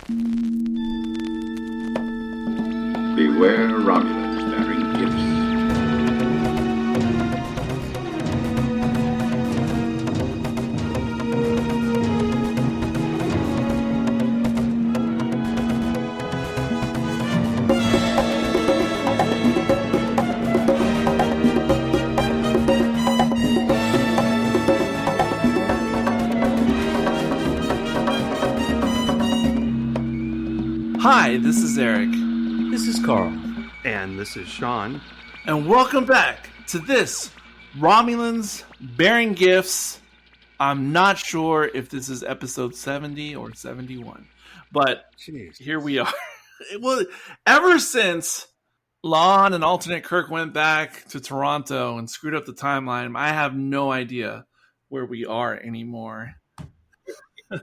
Beware Romulans bearing gifts. Hi, this is Eric. This is Carl. And this is Sean. And welcome back to this Romulans Bearing Gifts. I'm not sure if this is episode 70 or 71, but Here we are. Well, ever since Lon and Alternate Kirk went back to Toronto and screwed up the timeline, I have no idea where we are anymore. But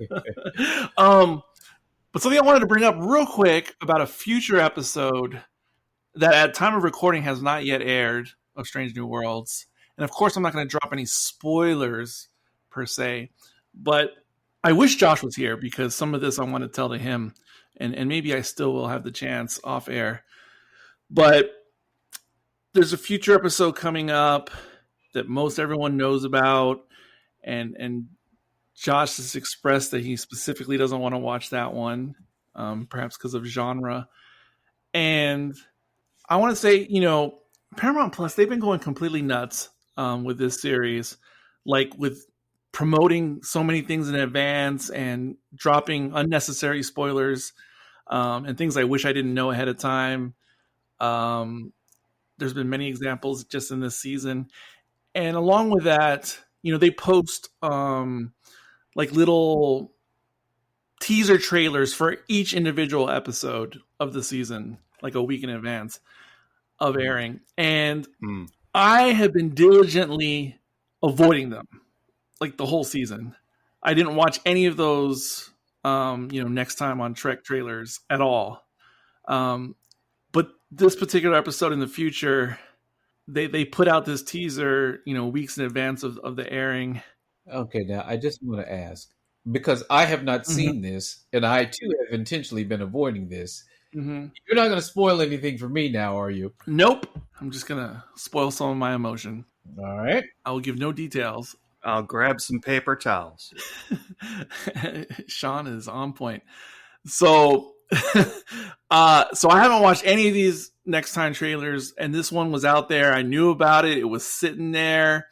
something I wanted to bring up real quick about a future episode that at time of recording has not yet aired of Strange New Worlds. And of course, I'm not going to drop any spoilers per se, but I wish Josh was here because some of this I want to tell to him, and maybe I still will have the chance off air. But there's a future episode coming up that most everyone knows about, and Josh has expressed that he specifically doesn't want to watch that one, perhaps because of genre. And I want to say, Paramount Plus, they've been going completely nuts with this series, like with promoting so many things in advance and dropping unnecessary spoilers and things I wish I didn't know ahead of time. There's been many examples just in this season. And along with that, they post like little teaser trailers for each individual episode of the season, like a week in advance of airing. And I have been diligently avoiding them, like the whole season. I didn't watch any of those, next time on Trek trailers at all. But this particular episode in the future, they put out this teaser, weeks in advance of the airing. Okay, now I just want to ask, because I have not seen this, and I too have intentionally been avoiding this. Mm-hmm. You're not going to spoil anything for me now, are you? Nope. I'm just going to spoil some of my emotion. All right. I will give no details. I'll grab some paper towels. Sean is on point. So I haven't watched any of these next time trailers, and this one was out there. I knew about it. It was sitting there.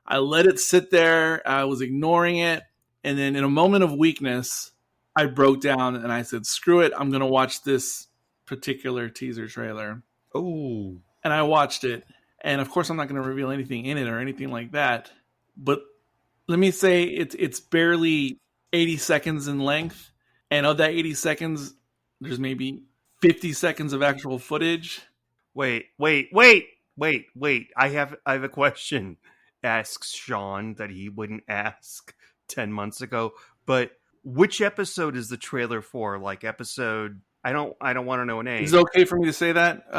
I let it sit there. I was ignoring it. And then in a moment of weakness, I broke down and I said, screw it. I'm going to watch this particular teaser trailer. Oh. And I watched it. And of course, I'm not going to reveal anything in it or anything like that. But let me say it's barely 80 seconds in length. And of that 80 seconds, there's maybe 50 seconds of actual footage. Wait. I have a question. Asks Sean that he wouldn't ask 10 months ago. But which episode is the trailer for? Like episode... I don't want to know a name. Is it okay for me to say that,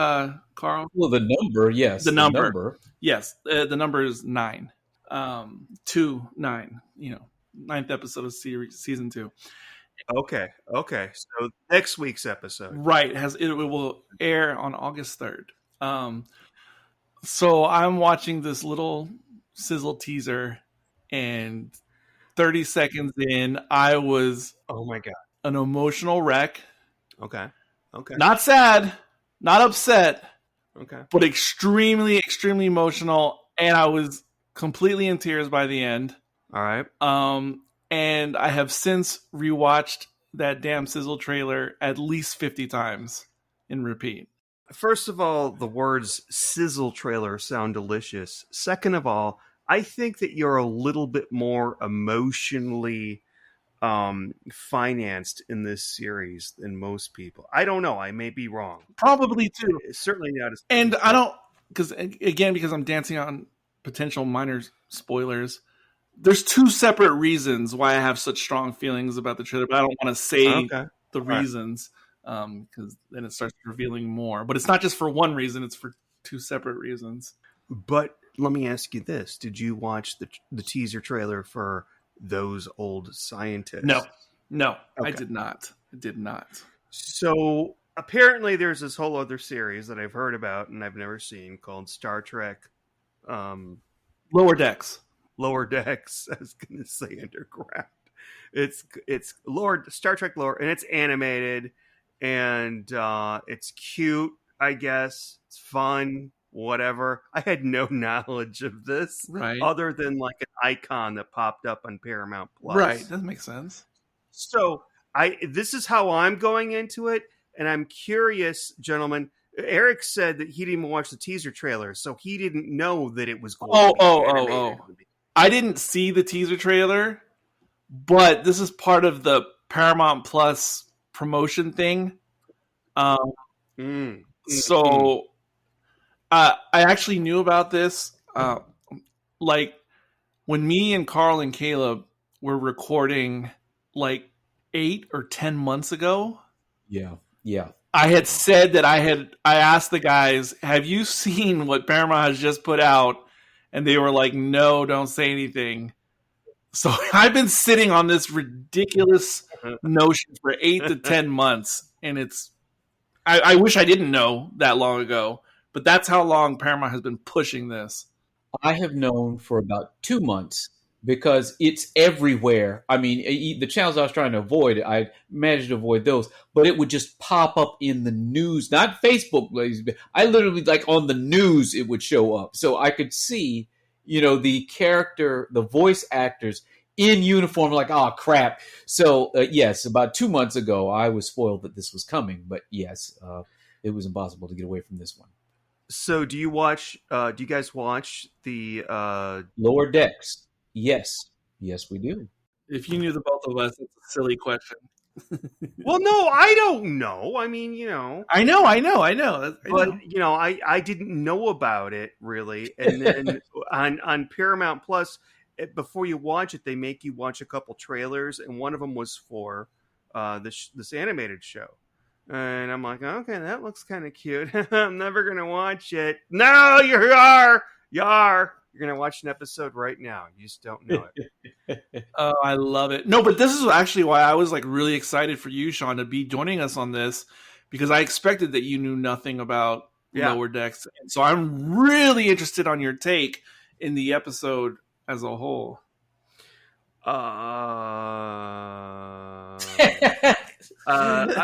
Carl? Well, the number, yes. The number. Yes, the number is 9. 9. 9th episode of season 2. Okay. So next week's episode. Right. It will air on August 3rd. So I'm watching this little sizzle teaser, and 30 seconds in, I was oh my god, an emotional wreck. Okay. Not sad, not upset. Okay. But extremely, extremely emotional, and I was completely in tears by the end. All right. And I have since rewatched that damn sizzle trailer at least 50 times in repeat. First of all, the words sizzle trailer sound delicious. Second of all, I think that you're a little bit more emotionally financed in this series than most people. I don't know. I may be wrong. Probably too. It's certainly not as... And I don't... Because I'm dancing on potential minor spoilers. There's 2 separate reasons why I have such strong feelings about the trailer, but I don't want to say the reasons because then it starts revealing more. But it's not just for one reason; it's for 2 separate reasons. But let me ask you this: did you watch the teaser trailer for Those Old Scientists? No, okay. I did not. It did not. So apparently there's this whole other series that I've heard about and I've never seen called Star Trek Lower Decks. Lower Decks. I was going to say Underground. It's Star Trek Lower, and it's animated, and it's cute, I guess. It's fun, whatever. I had no knowledge of this, Right. other than like an icon that popped up on Paramount Plus. Right. That makes sense. So this is how I'm going into it, and I'm curious, gentlemen. Eric said that he didn't even watch the teaser trailer, so he didn't know that it was going to be animated. I didn't see the teaser trailer, but this is part of the Paramount Plus promotion thing. So I actually knew about this. Like when me and Carl and Caleb were recording like 8 or 10 months ago. Yeah. I had said that I asked the guys, have you seen what Paramount has just put out? And they were like, no, don't say anything. So I've been sitting on this ridiculous notion for 8 to 10 months. And I wish I didn't know that long ago, but that's how long Paramount has been pushing this. I have known for about 2 months because it's everywhere. I mean, the channels I was trying to avoid, I managed to avoid those, but it would just pop up in the news, not Facebook. I literally, like on the news, it would show up. So I could see, the voice actors in uniform, like, oh, crap. So, yes, about 2 months ago, I was spoiled that this was coming. But yes, it was impossible to get away from this one. So do you guys watch the Lower Decks? Yes, we do. If you knew the both of us, it's a silly question. Well, no, I don't know. I mean, I know. But I didn't know about it really, and then on Paramount Plus, before you watch it, they make you watch a couple trailers, and one of them was for this animated show, and I'm like, okay, that looks kind of cute. I'm never gonna watch it. No, you are. You're going to watch an episode right now. You just don't know it. Oh, I love it. No, but this is actually why I was like really excited for you, Sean, to be joining us on this, because I expected that you knew nothing about Lower Decks. And so I'm really interested on your take in the episode as a whole. I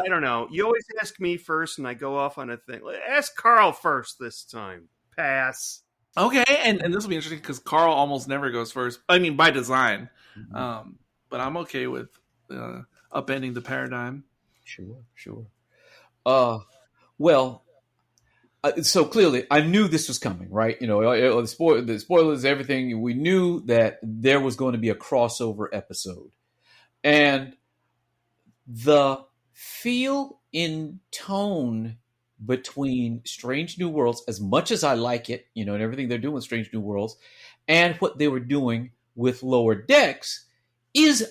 don't know. You always ask me first and I go off on a thing. Ask Carl first this time. Pass. Okay, and this will be interesting because Carl almost never goes first. I mean, by design. Mm-hmm. But I'm okay with upending the paradigm. Sure. So clearly, I knew this was coming, right? The spoilers, everything. We knew that there was going to be a crossover episode. And the feel in tone between Strange New Worlds, as much as I like it, and everything they're doing with Strange New Worlds, and what they were doing with Lower Decks is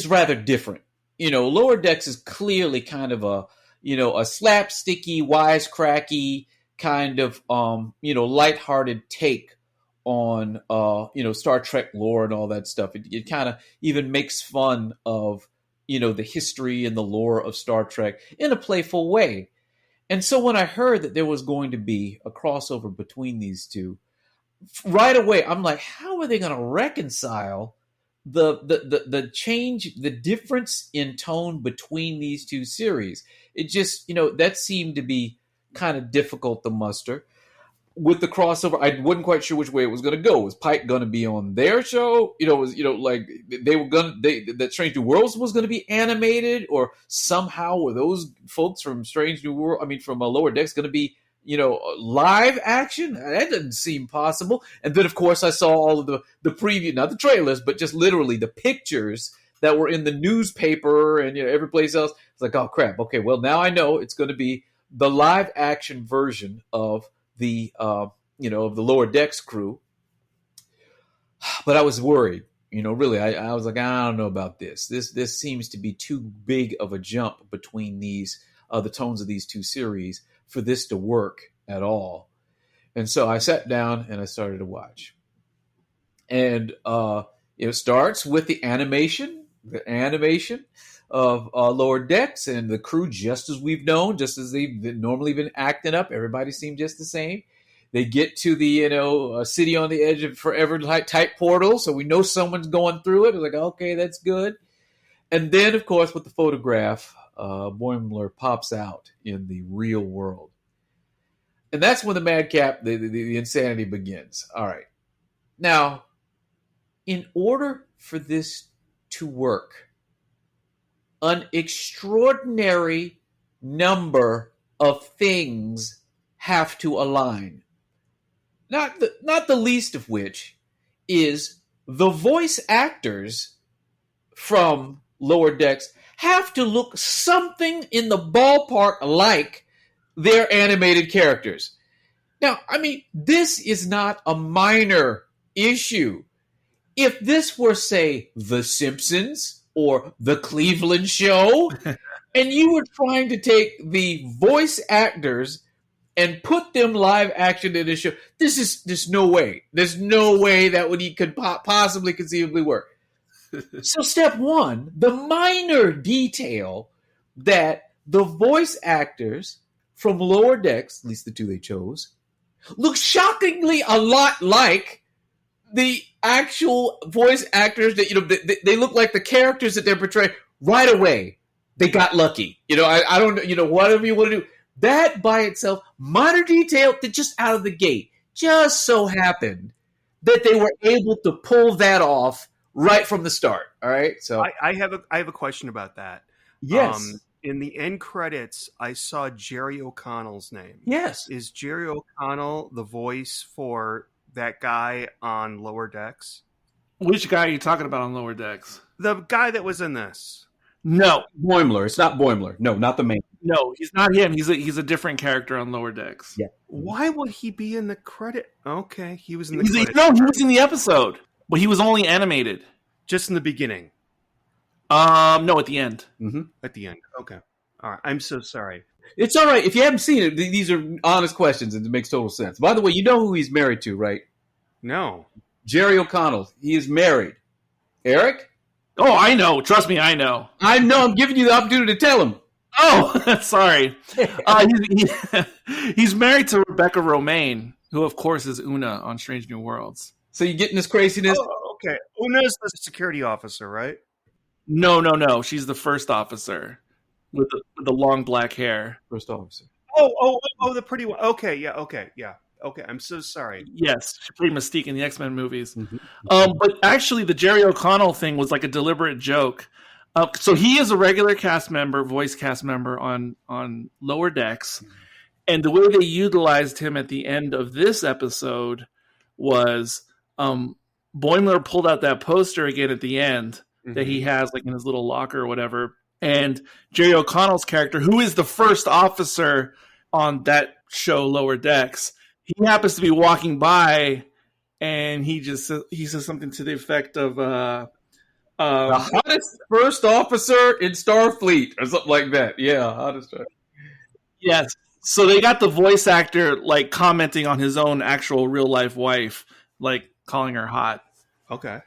rather different. Lower Decks is clearly kind of a slapsticky, wisecracky kind of lighthearted take on Star Trek lore and all that stuff. It kind of even makes fun of the history and the lore of Star Trek in a playful way. And so when I heard that there was going to be a crossover between these two, right away I'm like, how are they going to reconcile the change, the difference in tone between these two series? It just, that seemed to be kind of difficult to muster. With the crossover, I wasn't quite sure which way it was going to go. Was Pike going to be on their show? Like they were that Strange New Worlds was going to be animated, or somehow were those folks from from Lower Decks going to be, live action? That doesn't seem possible. And then, of course, I saw all of the preview, not the trailers, but just literally the pictures that were in the newspaper and every place else. It's like, oh crap! Okay, well now I know it's going to be the live action version of the of the Lower Decks crew. But I was worried, really. I was like, I don't know about this. This seems to be too big of a jump between these the tones of these two series for this to work at all. And so I sat down and I started to watch. And it starts with the animation. of Lower Decks and the crew, just as we've known, just as they've normally been acting up. Everybody seemed just the same. They get to the city on the edge of forever type portal, so we know someone's going through it. It's like, okay, that's good. And then, of course, with the photograph, Boimler pops out in the real world. And that's when the madcap, the insanity begins. All right. Now, in order for this to work, an extraordinary number of things have to align. Not the least of which is the voice actors from Lower Decks have to look something in the ballpark like their animated characters. Now, I mean, this is not a minor issue. If this were, say, The Simpsons or The Cleveland Show, and you were trying to take the voice actors and put them live action in a show, there's no way. There's no way that could possibly conceivably work. So step one, the minor detail that the voice actors from Lower Decks, at least the two they chose, look shockingly a lot like the actual voice actors that, they look like the characters that they're portraying right away. They got lucky. I don't know, whatever you want to do. That by itself, minor detail that just out of the gate, just so happened that they were able to pull that off right from the start. All right. So I have a question about that. Yes. In the end credits, I saw Jerry O'Connell's name. Yes. Is Jerry O'Connell the voice for that guy on Lower Decks? Which guy are you talking about on Lower Decks? The guy that was in this. No, Boimler. It's not Boimler. No, not the main. no, he's not him. He's a different character on Lower Decks. Yeah. Why would he be in the credit? Okay, he was in the He credit. was in the episode, but he was only animated. Just in the beginning. No, at the end. Mm-hmm. At the end. Okay. All right. I'm so sorry. It's all right. If you haven't seen it, these are honest questions and it makes total sense. By the way, you know who he's married to, right? No. Jerry O'Connell. He is married. Eric? Oh, I know. Trust me, I know. I know. I'm giving you the opportunity to tell him. Oh, sorry. He's married to Rebecca Romaine, who, of course, is Una on Strange New Worlds. So you getting this craziness? Oh, okay. Una's the security officer, right? No. She's the first officer with the long black hair. First officer. Oh, the pretty one. Okay, yeah. Okay, I'm so sorry. Yes, she played Mystique in the X-Men movies. Mm-hmm. But actually, the Jerry O'Connell thing was like a deliberate joke. So he is a regular cast member, voice cast member on Lower Decks. Mm-hmm. And the way they utilized him at the end of this episode was Boimler pulled out that poster again at the end that he has like in his little locker or whatever. And Jerry O'Connell's character, who is the first officer on that show, Lower Decks, he happens to be walking by and he says something to the effect of the hottest first officer in Starfleet or something like that. Yeah, hottest. Yes. So they got the voice actor like commenting on his own actual real life wife, like calling her hot. Okay.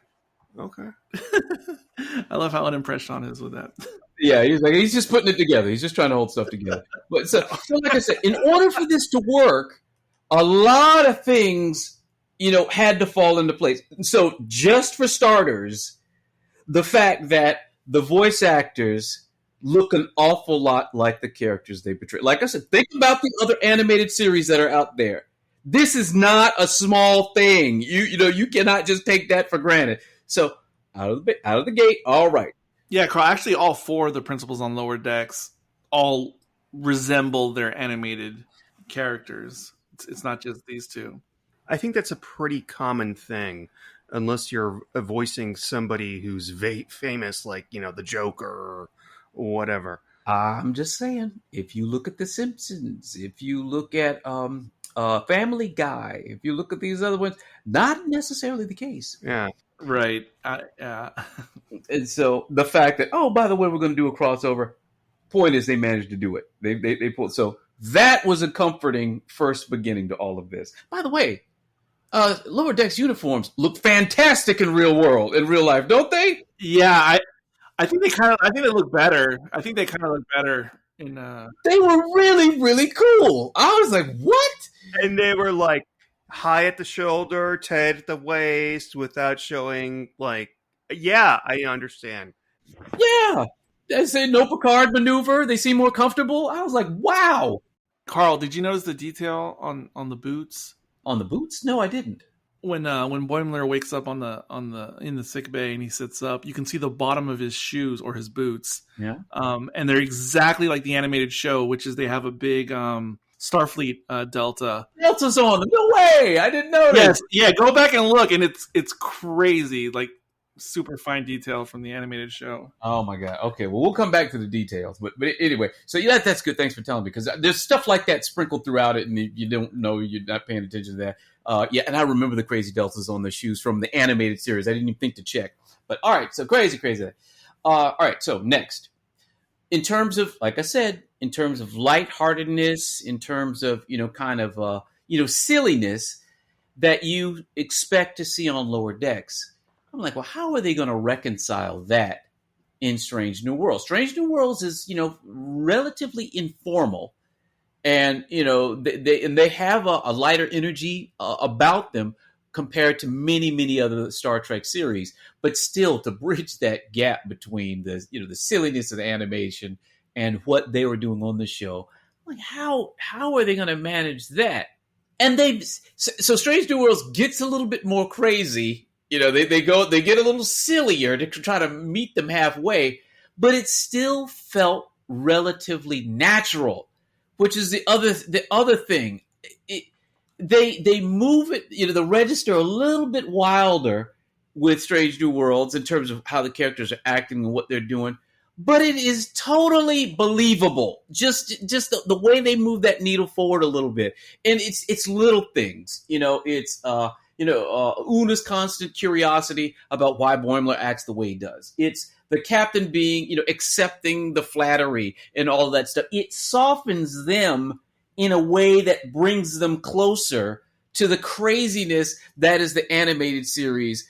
I love how unimpressed Sean is with that. Yeah, he's just putting it together. He's just trying to hold stuff together. But so like I said, in order for this to work, a lot of things, had to fall into place. So just for starters, the fact that the voice actors look an awful lot like the characters they portray. Like I said, think about the other animated series that are out there. This is not a small thing. You cannot just take that for granted. So out of the gate, all right. Yeah, Carl, actually all four of the principals on Lower Decks all resemble their animated characters. It's not just these two. I think that's a pretty common thing, unless you're voicing somebody who's famous, like, the Joker or whatever. I'm just saying, if you look at The Simpsons, if you look at Family Guy, if you look at these other ones, not necessarily the case. Yeah. Right. Yeah. And so the fact that, by the way, we're going to do a crossover. Point is, they managed to do it. They pulled. So that was a comforting first beginning to all of this. By the way, Lower Decks uniforms look fantastic in real life, don't they? Yeah, I think they look better. I think they kind of look better in. They were really, really cool. I was like, what? And they were like high at the shoulder, tight at the waist, without showing like. Yeah, I understand. Yeah. They say no Picard maneuver. They seem more comfortable. I was like, wow. Carl, did you notice the detail on the boots? On the boots? No, I didn't. When Boimler wakes up in the sick bay and he sits up, you can see the bottom of his shoes or his boots. Yeah. And they're exactly like the animated show, which is they have a big Starfleet Delta. Delta's on them. No way! I didn't notice. Yes, yeah. Go back and look, and it's crazy, like super fine detail from the animated show. Oh my god. Okay, well we'll come back to the details, but anyway. So yeah, that's good. Thanks for telling me because there's stuff like that sprinkled throughout it, and you don't know, you're not paying attention to that. Yeah, and I remember the crazy deltas on the shoes from the animated series. I didn't even think to check. But all right, so crazy. All right, so next, in terms of, like I said, in terms of lightheartedness, in terms of kind of silliness that you expect to see on Lower Decks. I'm like, well, how are they going to reconcile that in Strange New Worlds? Strange New Worlds is, relatively informal, and they have a lighter energy about them compared to many other Star Trek series. But still, to bridge that gap between the the silliness of the animation and what they were doing on the show, I'm like, how are they going to manage that? And so Strange New Worlds gets a little bit more crazy. They get a little sillier to try to meet them halfway, but it still felt relatively natural, which is the other thing. They move it, the register a little bit wilder with Strange New Worlds in terms of how the characters are acting and what they're doing, but it is totally believable. Just the way they move that needle forward a little bit, and it's little things. It's Una's constant curiosity about why Boimler acts the way he does. It's the captain being, accepting the flattery and all of that stuff. It softens them in a way that brings them closer to the craziness that is the animated series.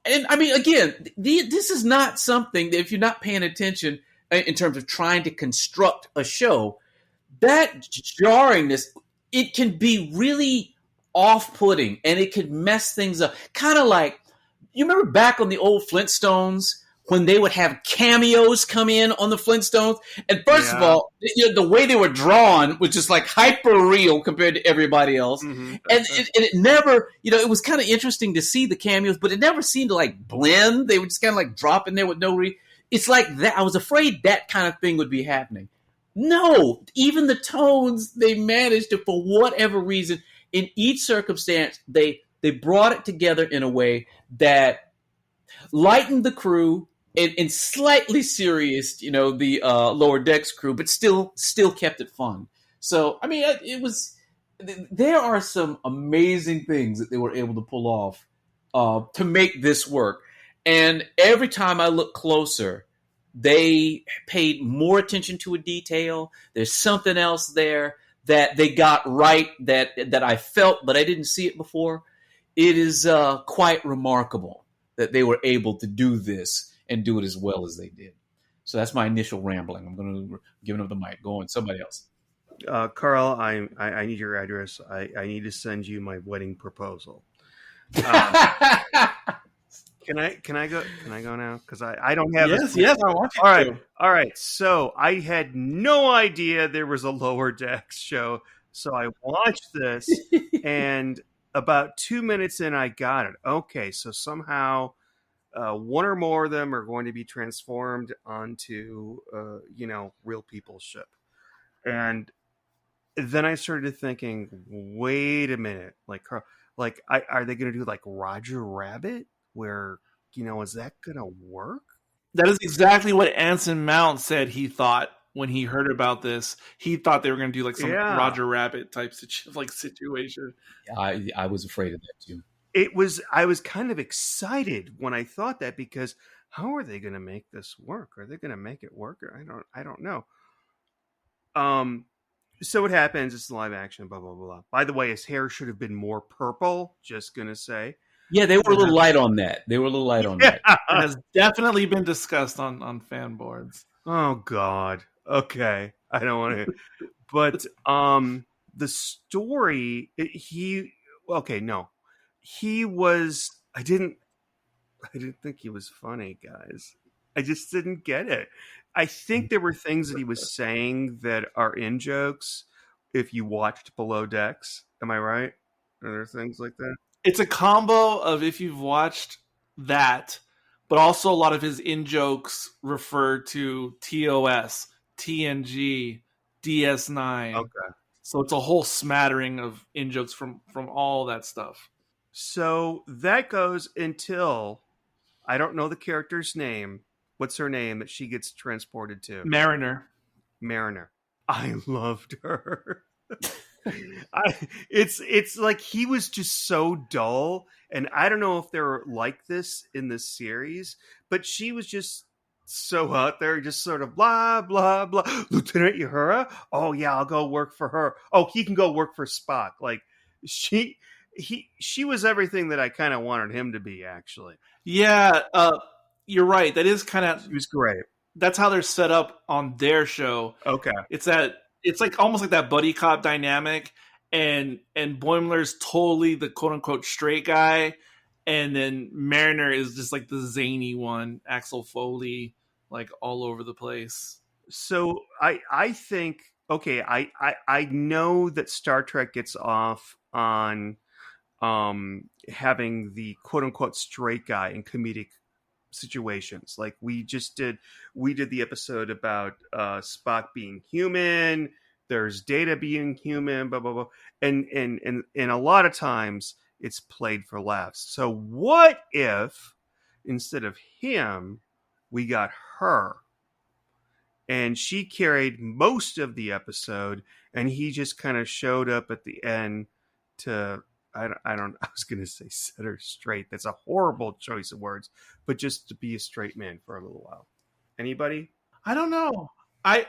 And I mean, again, this is not something that if you're not paying attention in terms of trying to construct a show, that jarringness, it can be really off-putting, and it could mess things up. Kind of like, you remember back on the old Flintstones when they would have cameos come in on the Flintstones? And first of all, the way they were drawn was just like hyper real compared to everybody else. Mm-hmm. And it never, it was kind of interesting to see the cameos, but it never seemed to like blend. They would just kind of like drop in there with no it's like that. I was afraid that kind of thing would be happening. No, even the tones, they managed to, for whatever reason, in each circumstance, they brought it together in a way that lightened the crew and slightly serious, the Lower Decks crew, but still kept it fun. So, I mean, there are some amazing things that they were able to pull off to make this work. And every time I look closer, they paid more attention to a detail. There's something else there that they got right that I felt, but I didn't see it before. It is quite remarkable that they were able to do this and do it as well as they did. So that's my initial rambling. I'm going to give up the mic. Go on, somebody else. Carl, I need your address. I need to send you my wedding proposal. Can I go now? Because I don't have. Yes, I want you to. All right. So I had no idea there was a Lower Decks show. So I watched this, and about 2 minutes in, I got it. Okay, so somehow one or more of them are going to be transformed onto real people's ship, and then I started thinking, wait a minute, are they going to do like Roger Rabbit? Where, is that going to work? That is exactly what Anson Mount said he thought when he heard about this. He thought they were going to do like some Roger Rabbit type situation. I was afraid of that too. I was kind of excited when I thought that, because how are they going to make this work? Are they going to make it work? I don't know. So what happens? It's live action, blah, blah, blah. By the way, his hair should have been more purple. Just going to say. Yeah, they were a little light on that. It has definitely been discussed on fan boards. Oh God. Okay. I don't want to. But the story, he was. I didn't think he was funny, guys. I just didn't get it. I think there were things that he was saying that are in jokes. If you watched Below Decks, am I right? Are there things like that? It's a combo of if you've watched that, but also a lot of his in-jokes refer to TOS, TNG, DS9. Okay. So it's a whole smattering of in-jokes from all that stuff. So that goes until I don't know the character's name. What's her name that she gets transported to? Mariner. I loved her. It's like he was just so dull, and I don't know if they're like this in this series, but she was just so out there, just sort of blah blah blah. Lieutenant Uhura? Oh yeah, I'll go work for her. Oh, he can go work for Spock. Like she was everything that I kind of wanted him to be, actually. Yeah, you're right. That is kind of. He was great. That's how they're set up on their show. Okay. It's like almost like that buddy cop dynamic, and Boimler's totally the quote unquote straight guy, and then Mariner is just like the zany one, Axel Foley, like all over the place. So I think I know that Star Trek gets off on having the quote unquote straight guy in comedic situations. Like we did the episode about Spock being human, there's Data being human, blah blah blah, and a lot of times it's played for laughs. So what if instead of him we got her, and she carried most of the episode, and he just kind of showed up at the end to I was going to say set her straight. That's a horrible choice of words, but just to be a straight man for a little while. Anybody? I don't know. I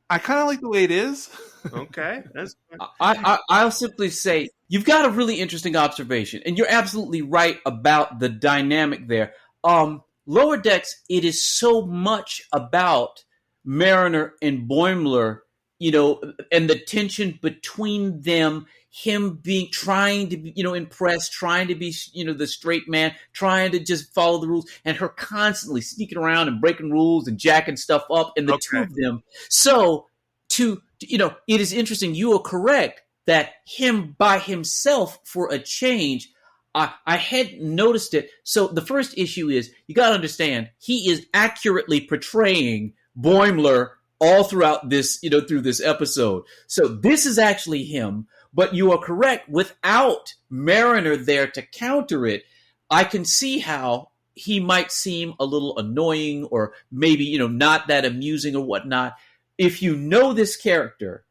kind of like the way it is. Okay. That's I'll simply say you've got a really interesting observation, and you're absolutely right about the dynamic there. Lower Decks, it is so much about Mariner and Boimler, and the tension between them. Him trying to be, impressed, trying to be, the straight man, trying to just follow the rules, and her constantly sneaking around and breaking rules and jacking stuff up, and the two of them. So, it is interesting. You are correct that him by himself, for a change, I had noticed it. So the first issue is you got to understand he is accurately portraying Boimler all throughout this, through this episode. So this is actually him. But you are correct. Without Mariner there to counter it, I can see how he might seem a little annoying or maybe, not that amusing or whatnot. If you know this character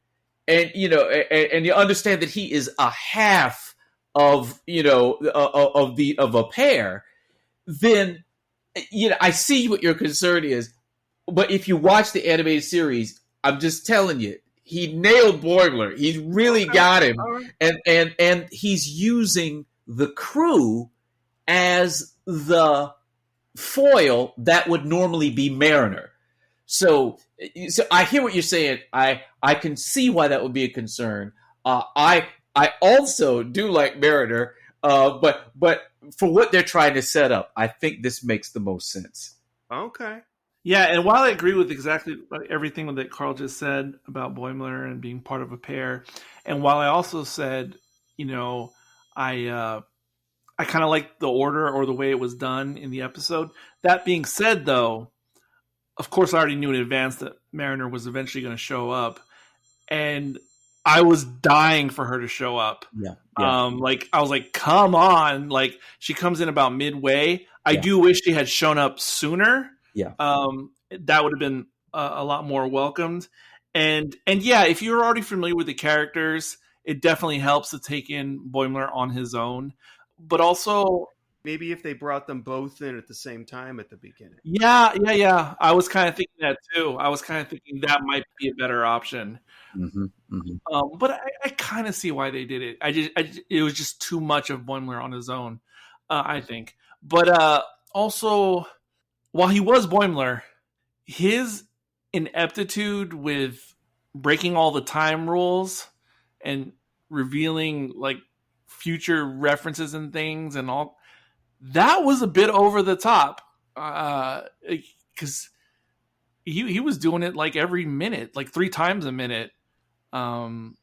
and, and you understand that he is a half of, of a pair, then, I see what your concern is. But if you watch the animated series, I'm just telling you, he nailed Boimler. He's really got him. Right. And he's using the crew as the foil that would normally be Mariner. So I hear what you're saying. I can see why that would be a concern. I also do like Mariner, but for what they're trying to set up, I think this makes the most sense. Okay. Yeah, and while I agree with exactly everything that Carl just said about Boimler and being part of a pair, and while I also said, I kind of like the order or the way it was done in the episode. That being said, though, of course I already knew in advance that Mariner was eventually going to show up, and I was dying for her to show up. Yeah. I was like, come on! Like she comes in about midway. I do wish she had shown up sooner. Yeah. That would have been a lot more welcomed. And yeah, if you're already familiar with the characters, it definitely helps to take in Boimler on his own. But also, maybe if they brought them both in at the same time at the beginning. Yeah. I was kind of thinking that too. I was kind of thinking that might be a better option. Mm-hmm, mm-hmm. But I kind of see why they did it. It was just too much of Boimler on his own. I think. But also, while he was Boimler, his ineptitude with breaking all the time rules and revealing like future references and things and all, that was a bit over the top. Because he was doing it like every minute, like 3 times a minute. And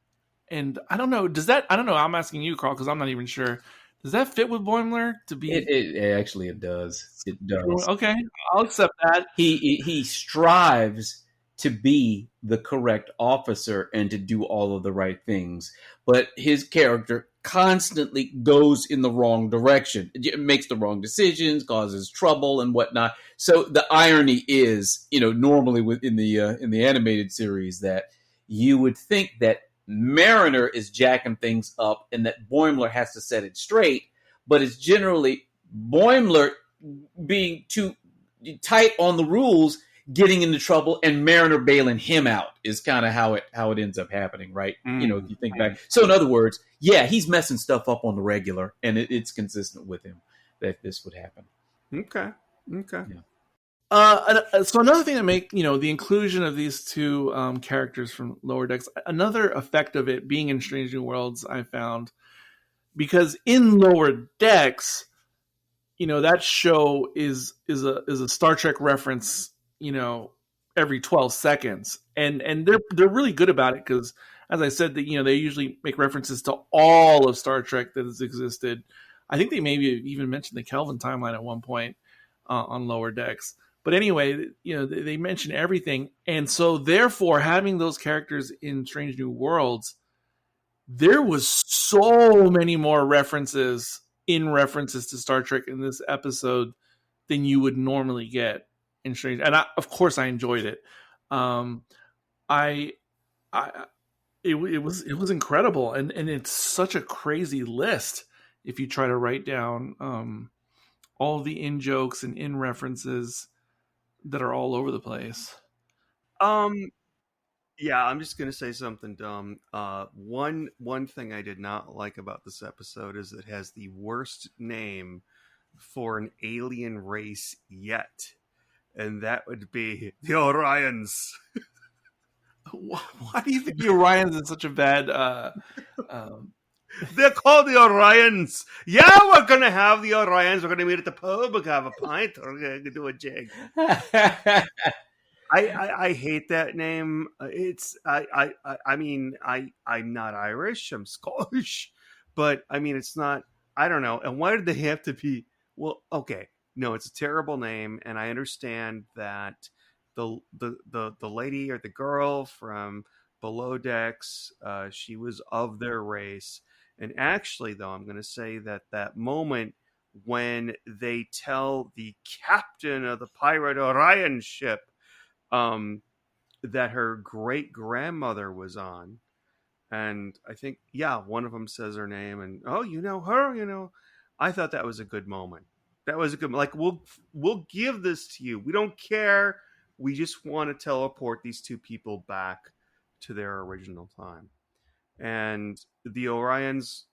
I don't know, I don't know, I'm asking you, Carl, because I'm not even sure. Does that fit with Boimler to be? It does. It does. Okay, I'll accept that. He strives to be the correct officer and to do all of the right things, but his character constantly goes in the wrong direction. It makes the wrong decisions, causes trouble and whatnot. So the irony is, normally within the animated series, that you would think that Mariner is jacking things up and that Boimler has to set it straight, but it's generally Boimler being too tight on the rules, getting into trouble, and Mariner bailing him out is kind of how it ends up happening, right? If you think back. So in other words, yeah, he's messing stuff up on the regular, and it's consistent with him that this would happen. Okay. Yeah. So another thing that make the inclusion of these 2 characters from Lower Decks, another effect of it being in Strange New Worlds, I found, because in Lower Decks, that show is a Star Trek reference, every 12 seconds, and they're really good about it because, as I said, that they usually make references to all of Star Trek that has existed. I think they maybe even mentioned the Kelvin timeline at one point on Lower Decks. But anyway, they mention everything. And so therefore, having those characters in Strange New Worlds, there was so many more references to Star Trek in this episode than you would normally get in Strange. And of course I enjoyed it. It was incredible. And it's such a crazy list if you try to write down all the in-jokes and in-references that are all over the place. Yeah, I'm just gonna say something dumb. One thing I did not like about this episode is it has the worst name for an alien race yet, and that would be the Orions. Why do you think the Orions is such a bad? They're called the Orions. Yeah, we're gonna have the Orions. We're gonna meet at the pub. We're gonna have a pint. We're gonna do a jig. I hate that name. I mean I'm not Irish. I'm Scottish, but I mean it's not. I don't know. And why did they have to be? Well, okay, no, it's a terrible name, and I understand that the lady or the girl from Below Decks, she was of their race. And actually, though, I'm going to say that moment when they tell the captain of the pirate Orion ship that her great grandmother was on, and I think, yeah, one of them says her name, and you know her, I thought that was a good moment. That was a good, like, we'll give this to you. We don't care. We just want to teleport these 2 people back to their original time. And the Orions,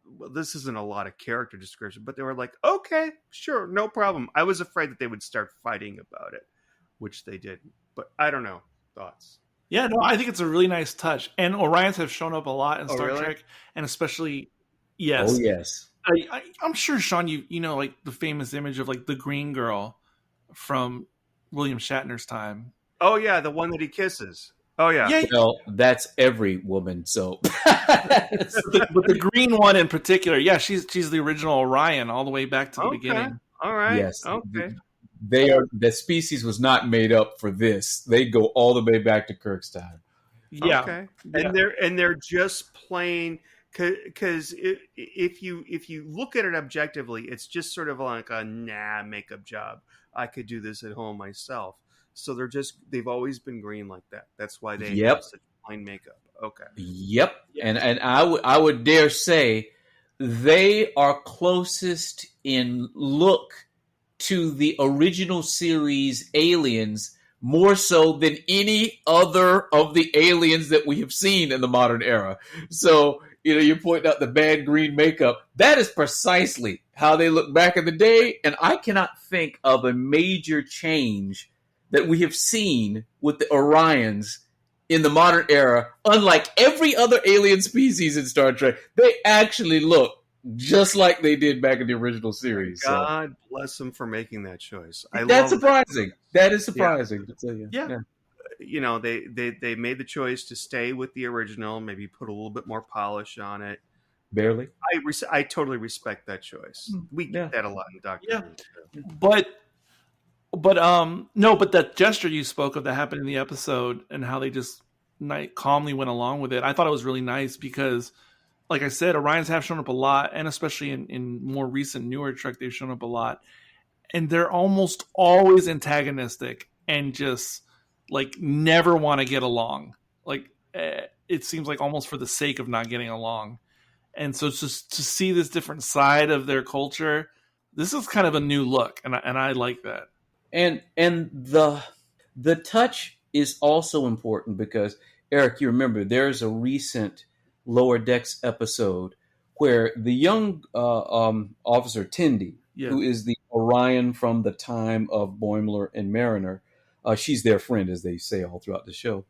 well, this isn't a lot of character description, but they were like, okay, sure, no problem. I was afraid that they would start fighting about it, which they didn't. But I don't know. Thoughts? Yeah, no, I think it's a really nice touch. And Orions have shown up a lot in Star really? Trek, and especially, yes. Oh, yes. I'm sure, Sean, you know, like the famous image of like the green girl from William Shatner's time. Oh, yeah, the one that he kisses. Oh, yeah. Well, that's every woman, so. but the green one in particular, yeah, she's the original Orion all the way back to the beginning. All right. Yes. Okay. The species was not made up for this. They go all the way back to Kirk's time. Yeah. Okay. Yeah. And they're just plain, because if you look at it objectively, it's just sort of like a makeup job. I could do this at home myself. So they've always been green like that. That's why they have such plain makeup. Okay. Yep. And I would dare say they are closest in look to the original series aliens, more so than any other of the aliens that we have seen in the modern era. So, you point out the bad green makeup. That is precisely how they look back in the day, and I cannot think of a major change that we have seen with the Orions in the modern era. Unlike every other alien species in Star Trek, they actually look just like they did back in the original series. God bless them for making that choice. That's surprising. That is surprising. Yeah. You know, they made the choice to stay with the original, maybe put a little bit more polish on it. Barely. I totally respect that choice. We get that a lot in Doctor Who. But that gesture you spoke of that happened in the episode and how they just calmly went along with it, I thought it was really nice because, like I said, Orions have shown up a lot, and especially in more recent, newer Trek, they've shown up a lot. And they're almost always antagonistic and just, like, never want to get along. Like, it seems like almost for the sake of not getting along. And so just to see this different side of their culture, this is kind of a new look, and I like that. And the touch is also important because, Eric, you remember there's a recent Lower Decks episode where the young officer Tendi, who is the Orion from the time of Boimler and Mariner, she's their friend, as they say all throughout the show.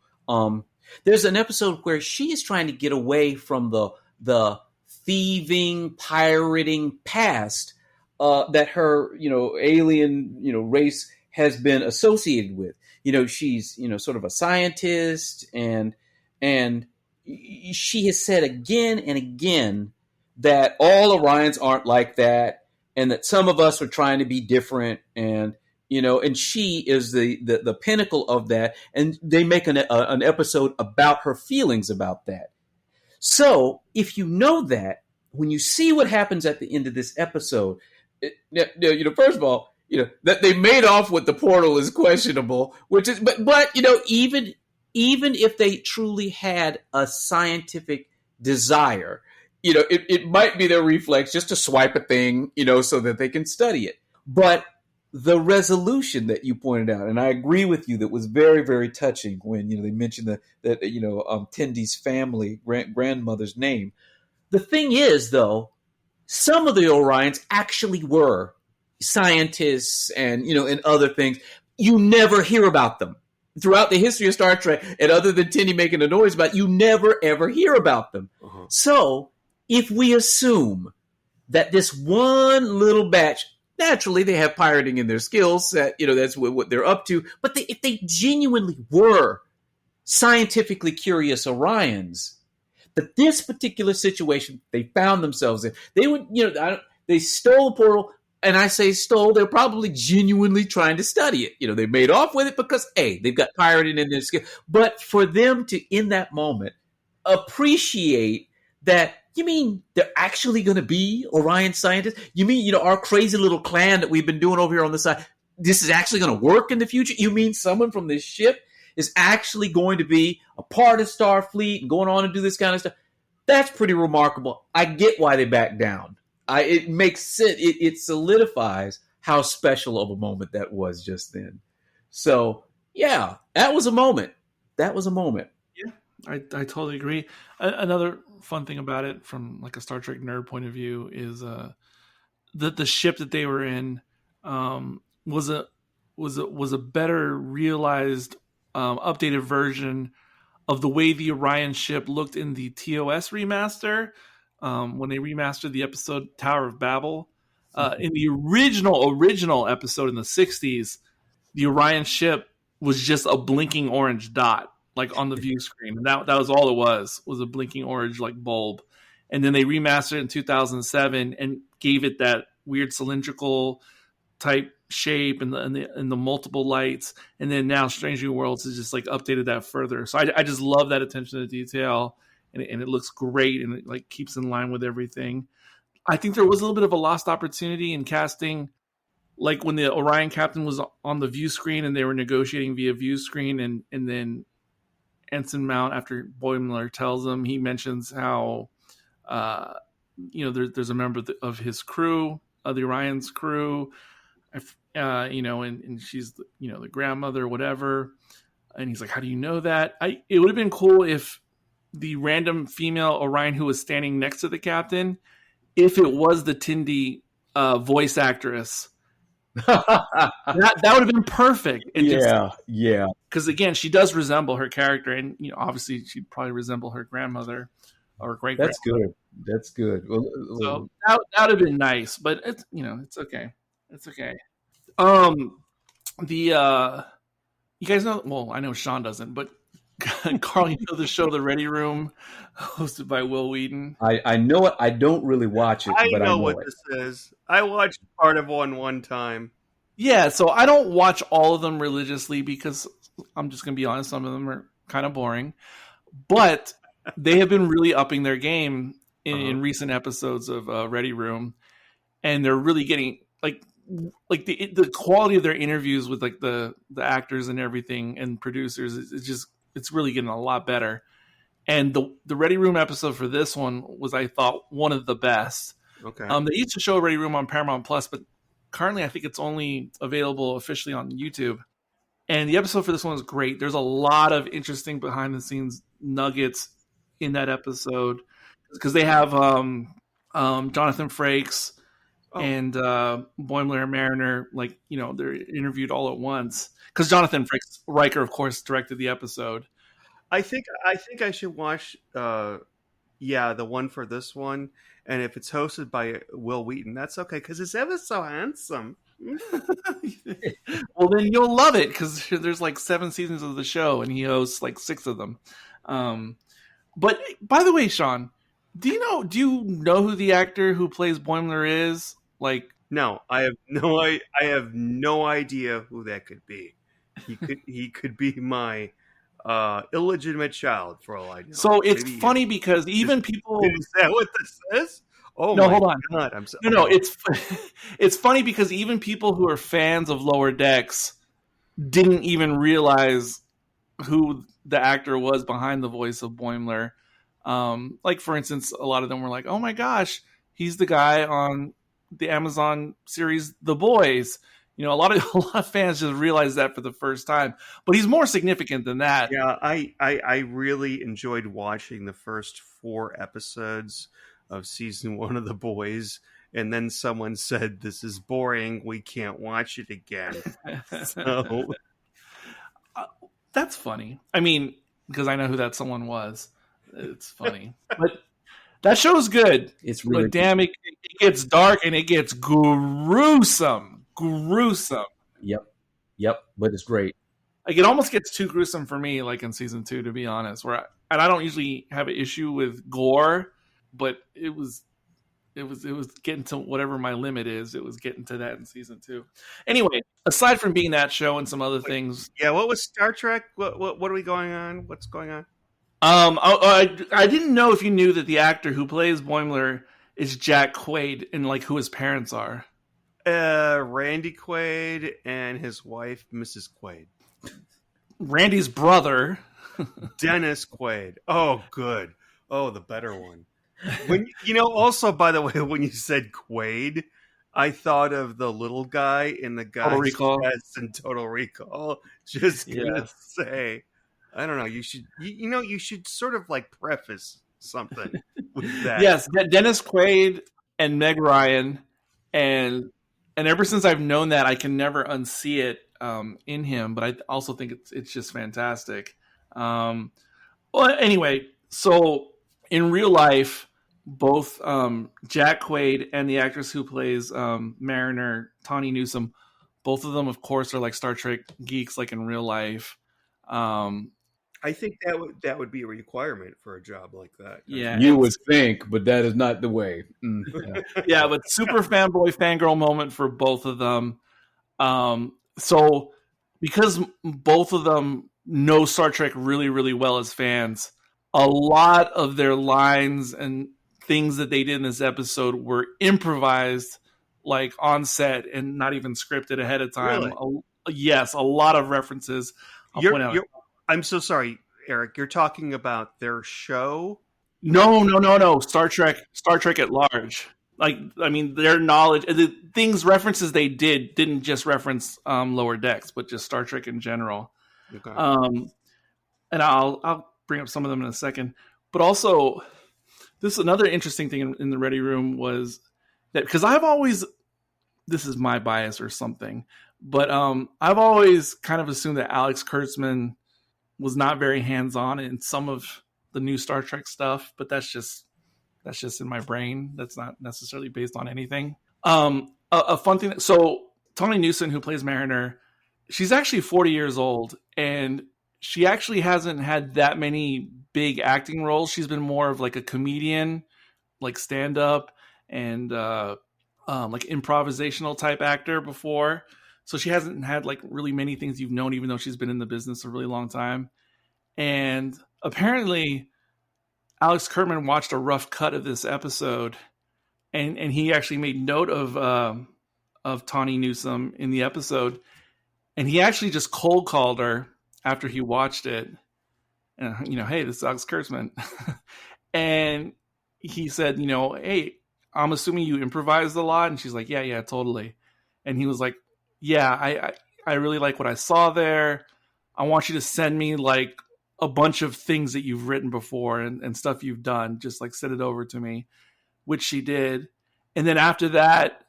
There's an episode where she is trying to get away from the thieving, pirating past that her, alien, race has been associated with. She's, sort of a scientist, and she has said again and again that all Orions aren't like that, and that some of us are trying to be different, and she is the pinnacle of that, and they make an episode about her feelings about that. So if you know that, when you see what happens at the end of this episode, first of all, that they made off with the portal is questionable, which is, but even if they truly had a scientific desire, it might be their reflex just to swipe a thing, so that they can study it. But the resolution that you pointed out, and I agree with you, that was very, very touching when they mentioned that Tendi's family grandmother's name. The thing is, though, some of the Orions actually were scientists and and other things. You never hear about them throughout the history of Star Trek, and other than Tendi making a noise about it, you never ever hear about them. Uh-huh. So if we assume that this one little batch, naturally, they have pirating in their skill set. That's what they're up to. But if they genuinely were scientifically curious Orions, that this particular situation they found themselves in, they would, they stole the portal. And I say stole, they're probably genuinely trying to study it. They made off with it because, A, they've got pirating in their skill. But for them to, in that moment, appreciate that, you mean they're actually going to be Orion scientists? You mean, our crazy little clan that we've been doing over here on the side, this is actually going to work in the future? You mean someone from this ship is actually going to be a part of Starfleet and going on and do this kind of stuff? That's pretty remarkable. I get why they backed down. It makes sense. It solidifies how special of a moment that was just then. So, yeah, that was a moment. Yeah, I totally agree. Another fun thing about it from like a Star Trek nerd point of view is that the ship that they were in was a better realized updated version of the way the Orion ship looked in the TOS remaster. When they remastered the episode Tower of Babel. In the original episode in the 60s, the Orion ship was just a blinking orange dot, like on the view screen. And that was all it was a blinking orange like bulb. And then they remastered it in 2007 and gave it that weird cylindrical type shape and the multiple lights. And then now Strange New Worlds has just like updated that further. So I just love that attention to detail. And it looks great, and it like keeps in line with everything. I think there was a little bit of a lost opportunity in casting, like when the Orion captain was on the view screen and they were negotiating via view screen, and then Ensign Mount, after Boimler tells him, he mentions how there's a member of his crew, the Orion's crew, and she's the grandmother or whatever, and he's like, how do you know that? It would have been cool if the random female Orion who was standing next to the captain, if it was the Tendi voice actress. That would have been perfect. Yeah. Because again, she does resemble her character, and obviously she'd probably resemble her grandmother or great. That's good. That's good. Well, So that would have been nice, but it's it's okay. It's okay. You guys know? Well, I know Sean doesn't, but Carl, you know the show The Ready Room, hosted by Will Wheaton. I know it. I don't really watch it, but I know what it. this is. I watched part of one time. Yeah, so I don't watch all of them religiously because I'm just going to be honest, some of them are kind of boring. But they have been really upping their game in recent episodes of Ready Room, and they're really getting like the quality of their interviews with like the actors and everything and producers it's really getting a lot better. And the Ready Room episode for this one was, I thought, one of the best. Okay. They used to show Ready Room on Paramount Plus, but currently I think it's only available officially on YouTube. And the episode for this one is great. There's a lot of interesting behind the scenes nuggets in that episode because they have Jonathan Frakes and Boimler and Mariner, like, they're interviewed all at once because Jonathan Frakes, Riker, of course, directed the episode. I think I should watch the one for this one, and if it's hosted by Will Wheaton, that's okay because it's ever so handsome. Well, then you'll love it because there's like 7 seasons of the show, and he hosts like 6 of them. But by the way, Sean, do you know who the actor who plays Boimler is? Like, no, I have no idea who that could be. He could be my illegitimate child for all I know. So it's funny because even people. Is that what this is? Oh no! My hold on. God, I'm so, no. It's funny because even people who are fans of Lower Decks didn't even realize who the actor was behind the voice of Boimler. Like, for instance, a lot of them were like, "Oh my gosh, he's the guy on the Amazon series The Boys." A lot of fans just realized that for the first time, but he's more significant than that. Yeah, I really enjoyed watching the first 4 episodes of season 1 of The Boys, and then someone said, "This is boring. We can't watch it again." So that's funny. I mean, because I know who that someone was. It's funny, but that show's good. It's really but damn it gets dark and it gets gruesome. Yep, but it's great. Like, it almost gets too gruesome for me, like in season 2, to be honest. And I don't usually have an issue with gore, but it was getting to whatever my limit is. It was getting to that in season 2. Anyway, aside from being that show and some other things, yeah. What was Star Trek? What are we going on? What's going on? I didn't know if you knew that the actor who plays Boimler is Jack Quaid and like who his parents are. Randy Quaid and his wife, Mrs. Quaid. Randy's brother, Dennis Quaid. Oh, good. Oh, the better one. When also, by the way, when you said Quaid, I thought of the little guy in the guy's dress in Total Recall. Just gonna say, I don't know. You should sort of like preface something with that. Yes, Dennis Quaid and Meg Ryan, and ever since I've known that, I can never unsee it in him. But I also think it's just fantastic. Well, anyway, so in real life, both Jack Quaid and the actress who plays Mariner, Tawny Newsome, both of them, of course, are like Star Trek geeks, like in real life. I think that would be a requirement for a job like that. Yeah, you would think, but that is not the way. Yeah, but super fanboy fangirl moment for both of them. So because both of them know Star Trek really, really well as fans, a lot of their lines and things that they did in this episode were improvised, like on set and not even scripted ahead of time. Really? Yes, a lot of references. I'm so sorry, Eric. You're talking about their show? No. Star Trek at large. Like, I mean, their knowledge, the references they didn't just reference Lower Decks, but just Star Trek in general. Okay. And I'll bring up some of them in a second. But also, this is another interesting thing in the Ready Room was that because I've always this is my bias or something, but I've always kind of assumed that Alex Kurtzman was not very hands-on in some of the new Star Trek stuff, but that's just in my brain. That's not necessarily based on anything. A fun thing. So Tawny Newsom, who plays Mariner, she's actually 40 years old, and she actually hasn't had that many big acting roles. She's been more of like a comedian, like stand-up and like improvisational type actor before. So she hasn't had like really many things you've known, even though she's been in the business a really long time. And apparently Alex Kurtzman watched a rough cut of this episode, and he actually made note of Tawny Newsom in the episode, and he actually just cold called her after he watched it. And, you know, hey, this is Alex Kurtzman. And he said, you know, hey, I'm assuming you improvised a lot. And she's like, yeah, totally. And he was like, yeah, I really like what I saw there. I want you to send me like a bunch of things that you've written before and stuff you've done. Just like send it over to me, which she did. And then after that,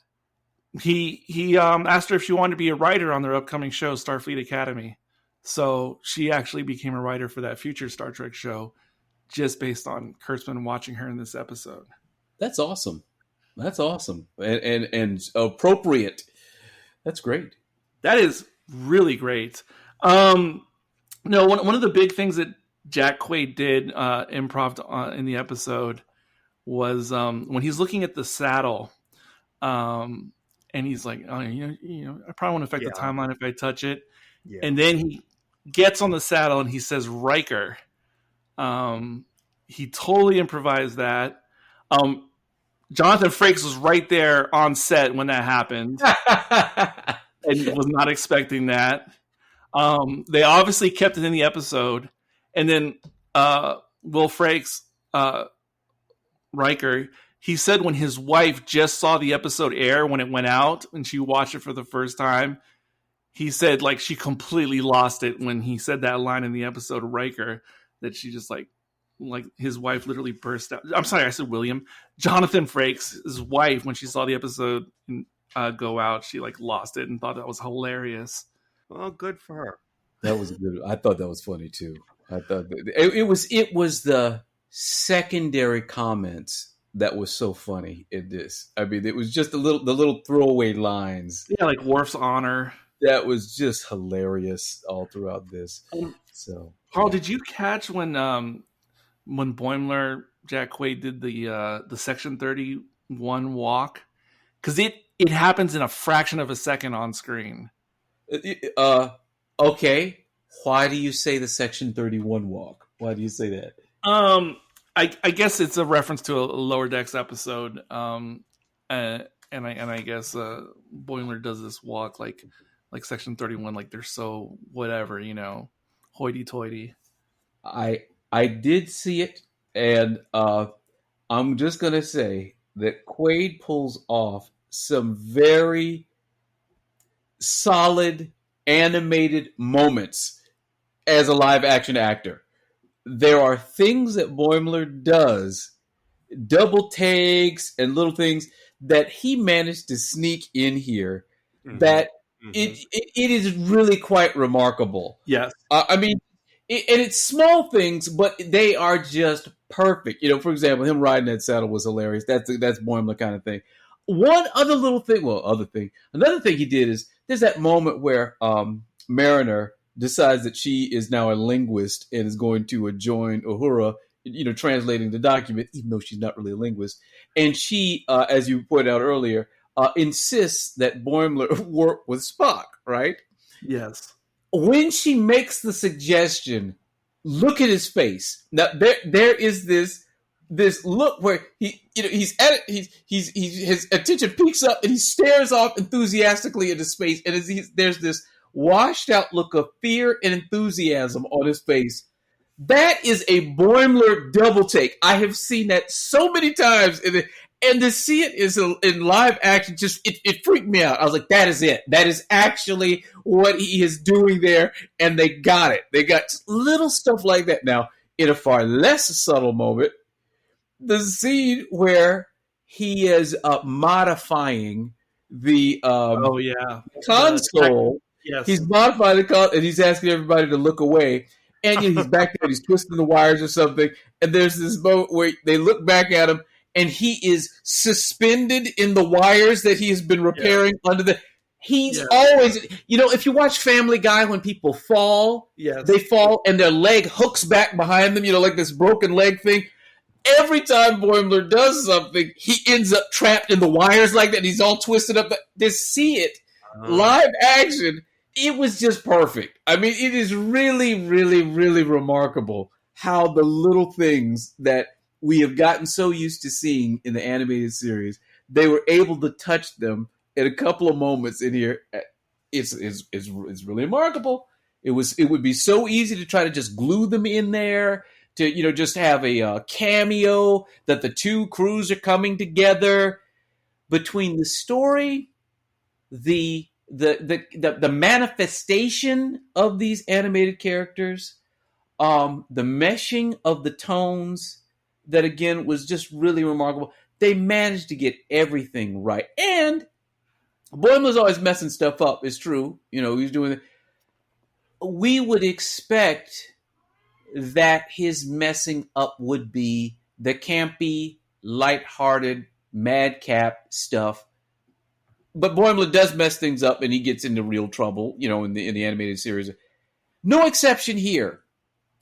he asked her if she wanted to be a writer on their upcoming show, Starfleet Academy. So she actually became a writer for that future Star Trek show just based on Kurtzman watching her in this episode. That's awesome. That's awesome. And appropriate. That's great. That is really great. No, one of the big things that Jack Quaid did improv in the episode was when he's looking at the saddle, and he's like, oh, you know, I probably won't affect the timeline if I touch it. Yeah. And then he gets on the saddle and he says Riker. He totally improvised that. Jonathan Frakes was right there on set when that happened and was not expecting that. They obviously kept it in the episode. And then Will Frakes, Riker, he said when his wife just saw the episode air when it went out and she watched it for the first time, he said like she completely lost it when he said that line in the episode of Riker, that she just like his wife literally burst out. I'm sorry, I said William. Jonathan Frakes, his wife, when she saw the episode go out, she like lost it and thought that was hilarious. Well, good for her. That was good. I thought that was funny too. I thought it was the secondary comments that was so funny in this. I mean, it was just the little throwaway lines. Yeah, like Worf's honor. That was just hilarious all throughout this. So, Carl, did you catch when Boimler, Jack Quaid did the Section 31 walk? Because it happens in a fraction of a second on screen. Okay. Why do you say the Section 31 walk? Why do you say that? I guess it's a reference to a Lower Decks episode. And I guess Boimler does this walk like Section 31, like they're so whatever, you know, hoity-toity. I did see it, and I'm just gonna say that Quaid pulls off some very solid animated moments as a live action actor. There are things that Boimler does, double takes and little things that he managed to sneak in here that it is really quite remarkable. Yes. I mean, and it's small things, but they are just perfect. You know, for example, him riding that saddle was hilarious. That's Boimler kind of thing. Another thing he did is there's that moment where Mariner decides that she is now a linguist and is going to join Uhura, you know, translating the document, even though she's not really a linguist. And she, as you pointed out earlier, insists that Boimler work with Spock, right? Yes. When she makes the suggestion, look at his face. Now there is this look where his attention peaks up and he stares off enthusiastically into space, and there's this washed out look of fear and enthusiasm on his face. That is a Boimler double take. I have seen that so many times, and to see it is in live action, just it freaked me out. I was like, that is it. That is actually what he is doing there, and they got it. They got little stuff like that. Now, in a far less subtle moment, the scene where he is modifying the Oh yeah, console. yes. He's modifying the console, and he's asking everybody to look away. And you know, he's back there, he's twisting the wires or something. And there's this moment where they look back at him, and he is suspended in the wires that he has been repairing under the. He's always, you know, if you watch Family Guy, when people fall, they fall and their leg hooks back behind them, you know, like this broken leg thing. Every time Boimler does something, he ends up trapped in the wires like that. He's all twisted up. To see it live action, it was just perfect. I mean, it is really, really, really remarkable how the little things that we have gotten so used to seeing in the animated series, they were able to touch them in a couple of moments in here. It's really remarkable. It would be so easy to try to just glue them in there, to, you know, just have a cameo that the two crews are coming together. Between the story, the manifestation of these animated characters, the meshing of the tones, that again was just really remarkable. They managed to get everything right. And Boimler's always messing stuff up. It's true. You know, he's doing it. We would expect that his messing up would be the campy, lighthearted, madcap stuff. But Boimler does mess things up, and he gets into real trouble, you know, in the animated series. No exception here.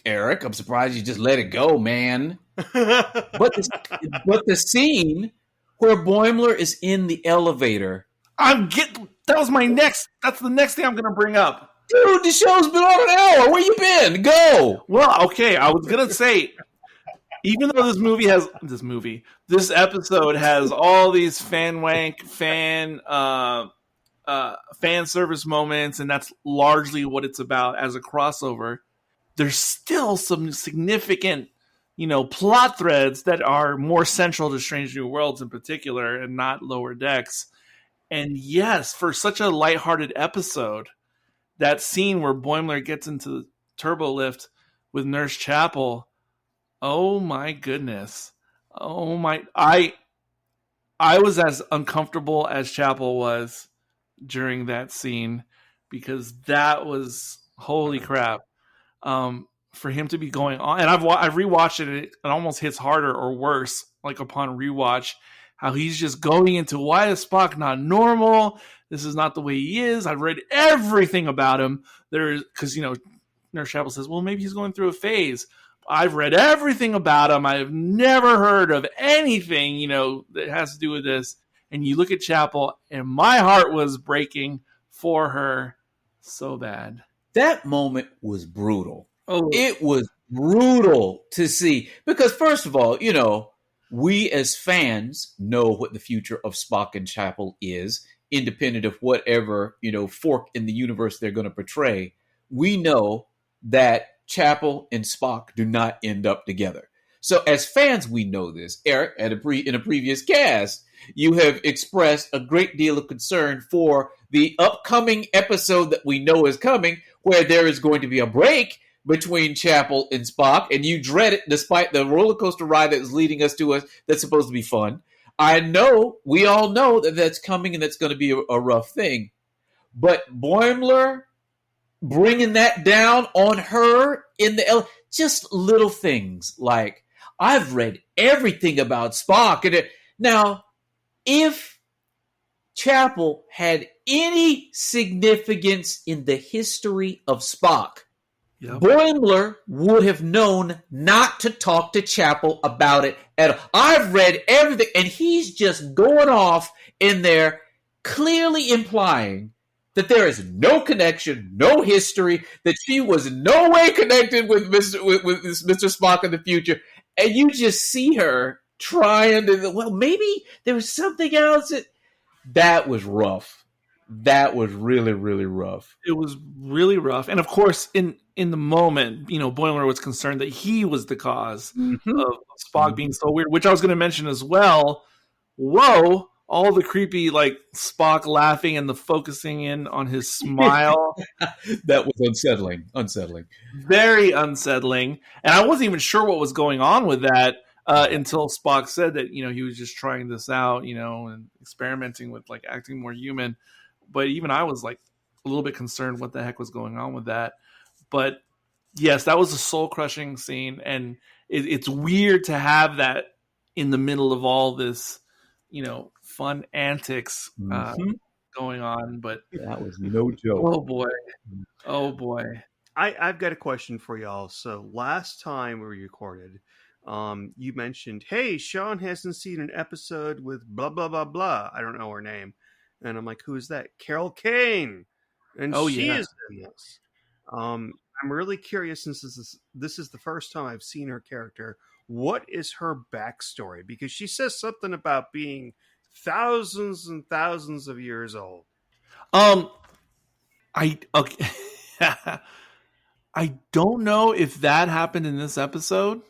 Eric, I'm surprised you just let it go, man. But the scene where Boimler is in the elevator. That's the next thing I'm going to bring up. Dude, the show's been on an hour. Where you been? Go. Well, okay, I was going to say, even though this episode has all these fan service moments, and that's largely what it's about as a crossover, there's still some significant, you know, plot threads that are more central to Strange New Worlds in particular, and not Lower Decks. And yes, for such a lighthearted episode, that scene where Boimler gets into the turbo lift with Nurse Chapel, oh my goodness. Oh my, I was as uncomfortable as Chapel was during that scene, because that was, holy crap. For him to be going on, and I've rewatched it, and it almost hits harder or worse, like upon rewatch, how he's just going into, why is Spock not normal? This is not the way he is. I've read everything about him. Because, you know, Nurse Chapel says, well, maybe he's going through a phase. I've read everything about him. I've never heard of anything, you know, that has to do with this. And you look at Chapel, and my heart was breaking for her so bad. That moment was brutal. Oh, it was brutal to see. Because first of all, you know, we as fans know what the future of Spock and Chapel is, independent of whatever, you know, fork in the universe they're going to portray. We know that Chapel and Spock do not end up together. So as fans, we know this. Eric, in a previous cast, you have expressed a great deal of concern for the upcoming episode that we know is coming, where there is going to be a break between Chapel and Spock, and you dread it despite the roller coaster ride that is leading us to that's supposed to be fun. I know, we all know that that's coming, and that's going to be a rough thing. But Boimler bringing that down on her in the just little things like, I've read everything about Spock. And now, if Chapel had any significance in the history of Spock, yep, Boimler would have known not to talk to Chapel about it at all. I've read everything, and he's just going off in there, clearly implying that there is no connection, no history, that she was in no way connected with Mr. Spock in the future. And you just see her trying to, well, maybe there was something else. That was rough. That was really, really rough. It was really rough. And of course, in the moment, you know, Boimler was concerned that he was the cause of Spock being so weird, which I was going to mention as well. Whoa, all the creepy, like, Spock laughing and the focusing in on his smile. That was unsettling. Very unsettling. And I wasn't even sure what was going on with that until Spock said that, he was just trying this out, and experimenting with like acting more human. But even I was like a little bit concerned what the heck was going on with that. But yes, that was a soul crushing scene. And it's weird to have that in the middle of all this, fun antics going on. But that was no joke. Oh boy. I've got a question for y'all. So last time we recorded, you mentioned, hey, Sean hasn't seen an episode with blah, blah, blah, blah. I don't know her name. And I'm like, who is that? Carol Kane. And she is in this. I'm really curious, since this is the first time I've seen her character. What is her backstory? Because she says something about being thousands and thousands of years old. I don't know if that happened in this episode,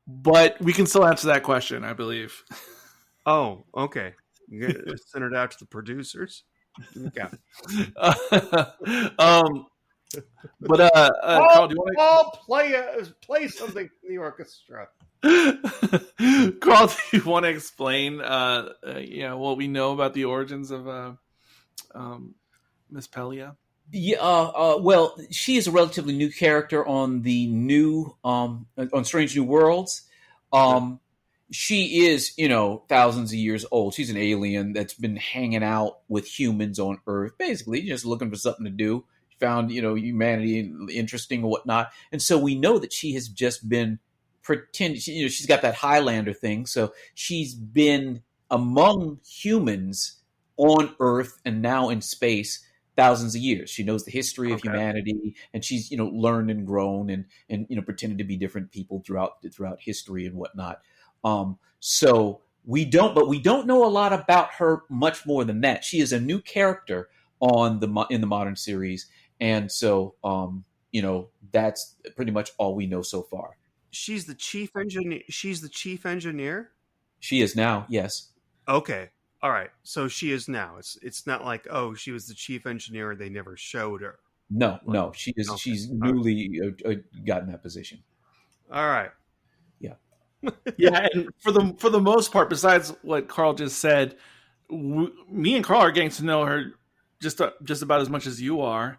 but we can still answer that question, I believe. Oh, okay. Send it out to the producers. Okay. But Carl, do you want to play something in the orchestra? Carl, do you want to explain what we know about the origins of Miss Pelia? Yeah, well, she is a relatively new character on the new on Strange New Worlds. She is, thousands of years old. She's an alien that's been hanging out with humans on Earth, basically just looking for something to do. She found, humanity interesting and whatnot, and so we know that she has just been pretending. She's got that Highlander thing, so she's been among humans on Earth and now in space thousands of years. She knows the history of humanity, and she's learned and grown and pretended to be different people throughout history and whatnot. So we don't know a lot about her much more than that. She is a new character in the modern series, and so that's pretty much all we know so far. She's the chief engineer. She's the chief engineer. She is now, yes. Okay. All right, so she is now. It's not like, oh, she was the chief engineer and they never showed her. No, she is. Okay. She's newly gotten that position. All right. Yeah, yeah, and for the most part, besides what Carl just said, me and Carl are getting to know her just about as much as you are,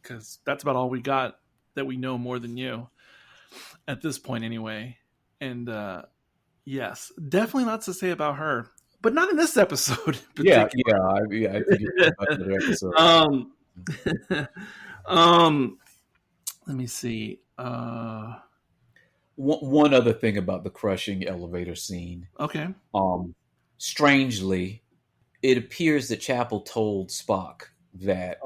because that's about all we got that we know more than you at this point, anyway. And yes, definitely lots to say about her. But not in this episode. Yeah. I think it's another episode. Let me see. One other thing about the crushing elevator scene. Okay. Strangely, it appears that Chapel told Spock that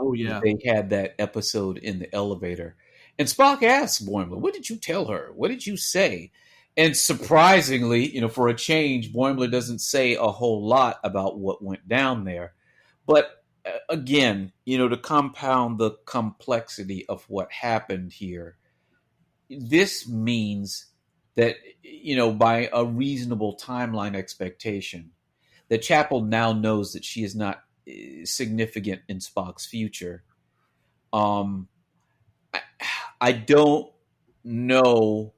they had that episode in the elevator, and Spock asks Boimler, "What did you tell her? What did you say?" And surprisingly, for a change, Boimler doesn't say a whole lot about what went down there. But again, to compound the complexity of what happened here, this means that, by a reasonable timeline expectation, that Chapel now knows that she is not significant in Spock's future. I don't know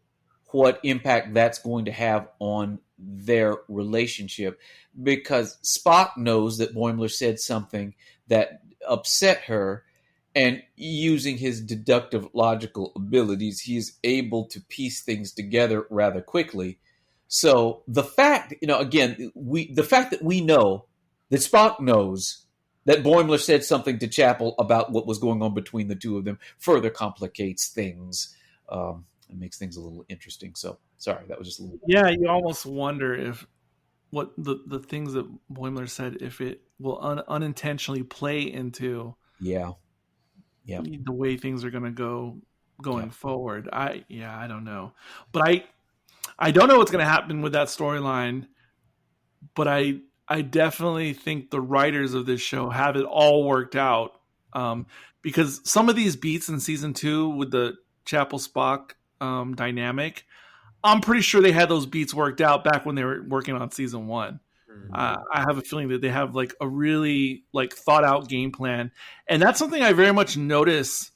what impact that's going to have on their relationship, because Spock knows that Boimler said something that upset her, and using his deductive logical abilities, he is able to piece things together rather quickly. So the fact, the fact that we know that Spock knows that Boimler said something to Chapel about what was going on between the two of them further complicates things. It makes things a little interesting. So sorry, that was just a little. Yeah, you almost wonder if what the things that Boimler said, if it will unintentionally play into the way things are going to go going forward. I don't know, but I don't know what's going to happen with that storyline. But I definitely think the writers of this show have it all worked out, because some of these beats in season 2 with the Chapel Spock dynamic, I'm pretty sure they had those beats worked out back when they were working on season 1. Mm-hmm. I have a feeling that they have like a really like thought out game plan, and that's something I very much notice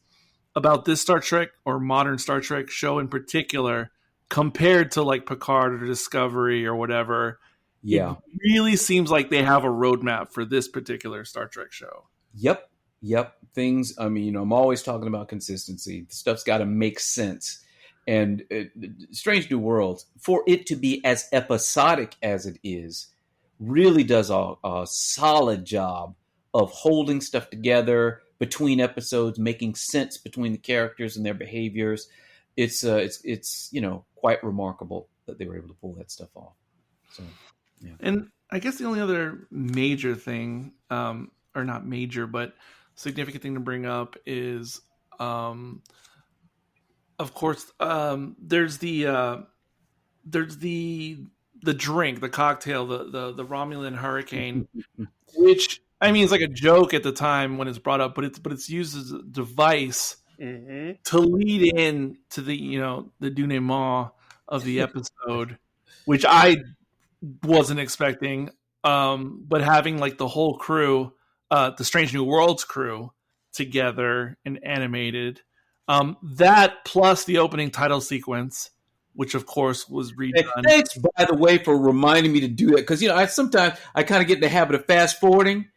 about this Star Trek or modern Star Trek show in particular, compared to like Picard or Discovery or whatever. Yeah. It really seems like they have a roadmap for this particular Star Trek show. Yep. Things, I mean, I'm always talking about consistency. Stuff's got to make sense. And Strange New Worlds, for it to be as episodic as it is, really does a solid job of holding stuff together between episodes, making sense between the characters and their behaviors. It's quite remarkable that they were able to pull that stuff off. So, yeah. And I guess the only other major thing, or not major, but significant thing to bring up is, of course, there's the drink, the cocktail, the Romulan Hurricane, which I mean, it's like a joke at the time when it's brought up, but it's used as a device to lead in to the denouement of the episode, which I wasn't expecting. But having like the whole crew, the Strange New Worlds crew together and animated, that plus the opening title sequence, which of course was redone. Thanks, by the way, for reminding me to do that, because I sometimes I kind of get in the habit of fast forwarding,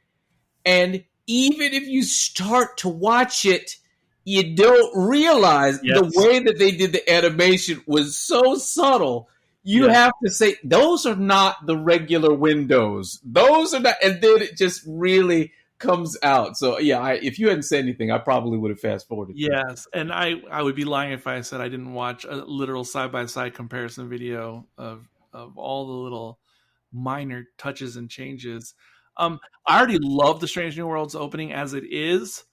and even if you start to watch it, you don't realize the way that they did the animation was so subtle. You have to say, those are not the regular windows. Those are not, and then it just really comes out. So yeah, if you hadn't said anything, I probably would have fast forwarded. Yes, and I would be lying if I said I didn't watch a literal side-by-side comparison video of all the little minor touches and changes. I already love the Strange New Worlds opening as it is.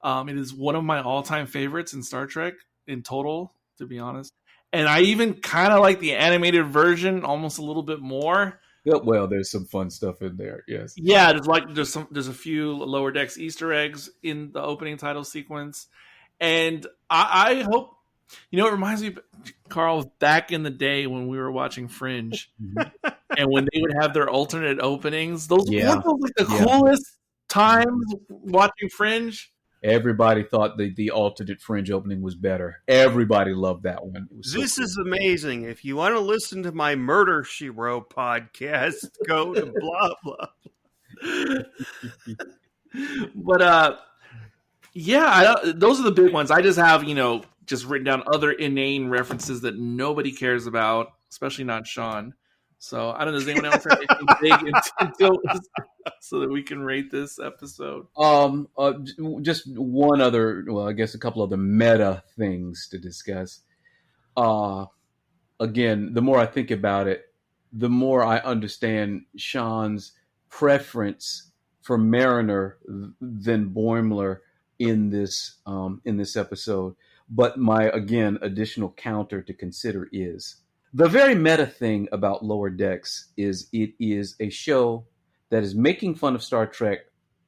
It is one of my all-time favorites in Star Trek in total, to be honest. And I even kind of like the animated version almost a little bit more. Well, there's some fun stuff in there. Yes. Yeah, there's a few Lower Decks Easter eggs in the opening title sequence, and I hope it reminds me, Carl, back in the day when we were watching Fringe, and when they would have their alternate openings. Weren't those like the coolest times watching Fringe. Everybody thought the alternate Fringe opening was better. Everybody loved that one. This is amazing. If you want to listen to my Murder, She Wrote podcast, go to blah, blah. But, those are the big ones. I just have, just written down other inane references that nobody cares about, especially not Sean. So I don't know. Does anyone else have anything big so that we can rate this episode? Just one other. Well, I guess a couple other meta things to discuss. Again, the more I think about it, the more I understand Sean's preference for Mariner than Boimler in this episode. But my additional counter to consider is, the very meta thing about Lower Decks is it is a show that is making fun of Star Trek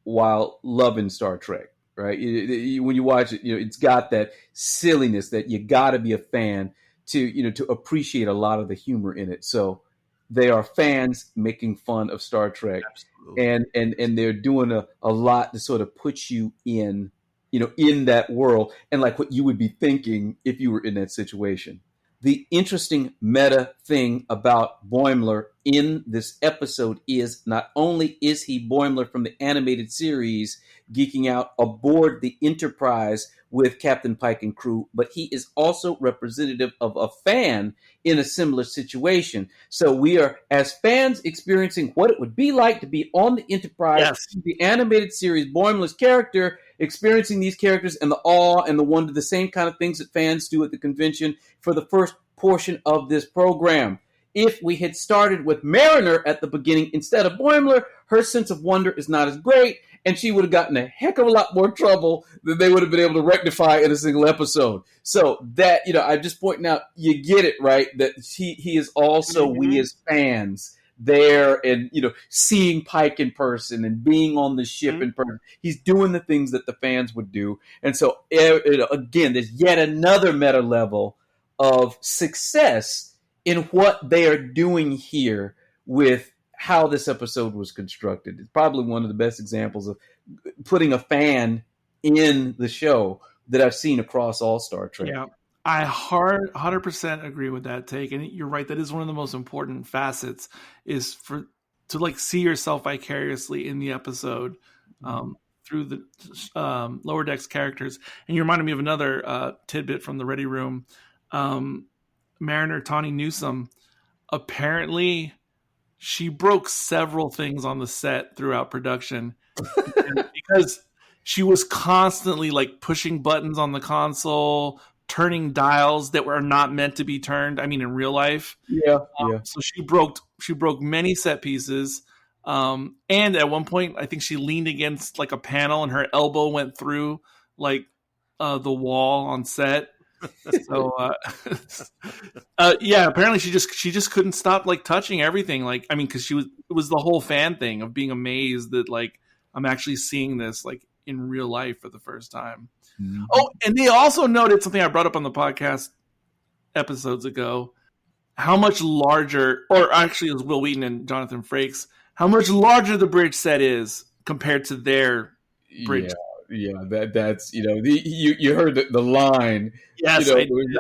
while loving Star Trek, right? When you watch it, it's got that silliness that you got to be a fan to appreciate a lot of the humor in it. So they are fans making fun of Star Trek. Absolutely. And they're doing a lot to sort of put you in that world and like what you would be thinking if you were in that situation. The interesting meta thing about Boimler in this episode is not only is he Boimler from the animated series geeking out aboard the Enterprise with Captain Pike and crew, but he is also representative of a fan in a similar situation. So we are, as fans, experiencing what it would be like to be on the Enterprise, the animated series, Boimler's character, experiencing these characters and the awe and the wonder, the same kind of things that fans do at the convention for the first portion of this program. If we had started with Mariner at the beginning instead of Boimler, her sense of wonder is not as great, and she would have gotten a heck of a lot more trouble than they would have been able to rectify in a single episode. So that, I'm just pointing out, you get it, right? That he is also, we as fans, there and, seeing Pike in person and being on the ship in person. He's doing the things that the fans would do. And so, again, there's yet another meta level of success in what they are doing here with how this episode was constructed. It's probably one of the best examples of putting a fan in the show that I've seen across all Star Trek. Yeah. I 100% agree with that take, and you're right. That is one of the most important facets, is to like see yourself vicariously in the episode through the Lower Decks characters. And you reminded me of another tidbit from the Ready Room. Mariner Tawny Newsome, apparently she broke several things on the set throughout production because she was constantly like pushing buttons on the console, turning dials that were not meant to be turned. I mean, in real life. Yeah. So she broke many set pieces. And at one point, I think she leaned against like a panel and her elbow went through like the wall on set. So yeah, apparently she just couldn't stop like touching everything. Like, I mean, because it was the whole fan thing of being amazed that like I'm actually seeing this like in real life for the first time. Mm-hmm. Oh, and they also noted something I brought up on the podcast episodes ago: how much larger, or actually it was Will Wheaton and Jonathan Frakes, how much larger the bridge set is compared to their bridge. Yeah, that's you heard the line. Yes,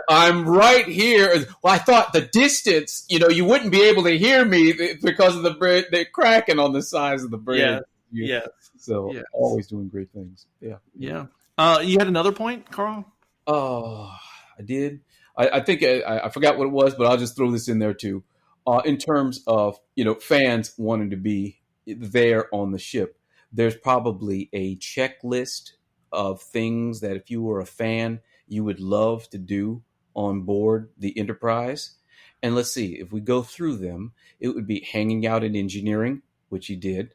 I'm right here. Well, I thought the distance, you wouldn't be able to hear me because of the bridge, the cracking on the sides of the bridge. Yeah. So always doing great things. Yeah. Yeah. You had another point, Carl? Oh, I did. I think I forgot what it was, but I'll just throw this in there too. In terms of fans wanting to be there on the ship, there's probably a checklist of things that if you were a fan, you would love to do on board the Enterprise. And let's see, if we go through them, it would be hanging out in engineering, which he did,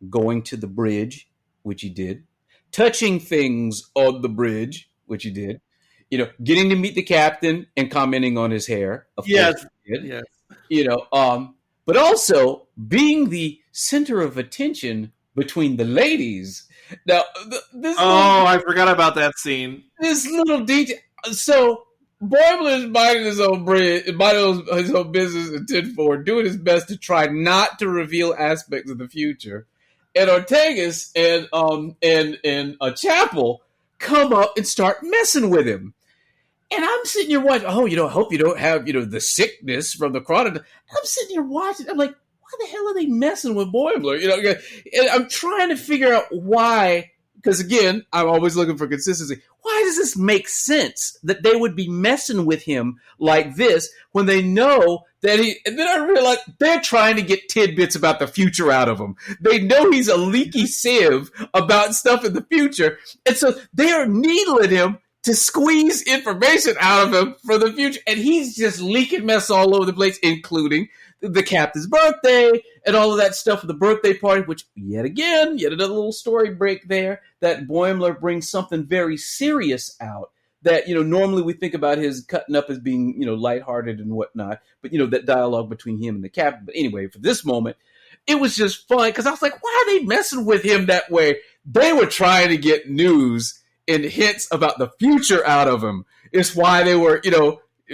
going to the bridge, which he did, touching things on the bridge, which he did, getting to meet the captain and commenting on his hair. Of course he did. Yes. But also being the center of attention between the ladies. Now, I forgot about that scene. This little detail. So, Boimler is minding his own his own business in 10-4, doing his best to try not to reveal aspects of the future. And Ortegas and Chapel come up and start messing with him. And I'm sitting here watching, I hope you don't have, the sickness from the chronic. I'm sitting here watching. I'm like, why the hell are they messing with Boimler? And I'm trying to figure out why, because again, I'm always looking for consistency. Why does this make sense that they would be messing with him like this when they know that and then I realized they're trying to get tidbits about the future out of him. They know he's a leaky sieve about stuff in the future. And so they are needling him to squeeze information out of him for the future. And he's just leaking mess all over the place, including the captain's birthday and all of that stuff for the birthday party, which yet another little story break there that Boimler brings something very serious out that, normally we think about his cutting up as being, lighthearted and whatnot, but, that dialogue between him and the captain. But anyway, for this moment, it was just fun because I was like, why are they messing with him that way? They were trying to get news and hints about the future out of him. It's why they were,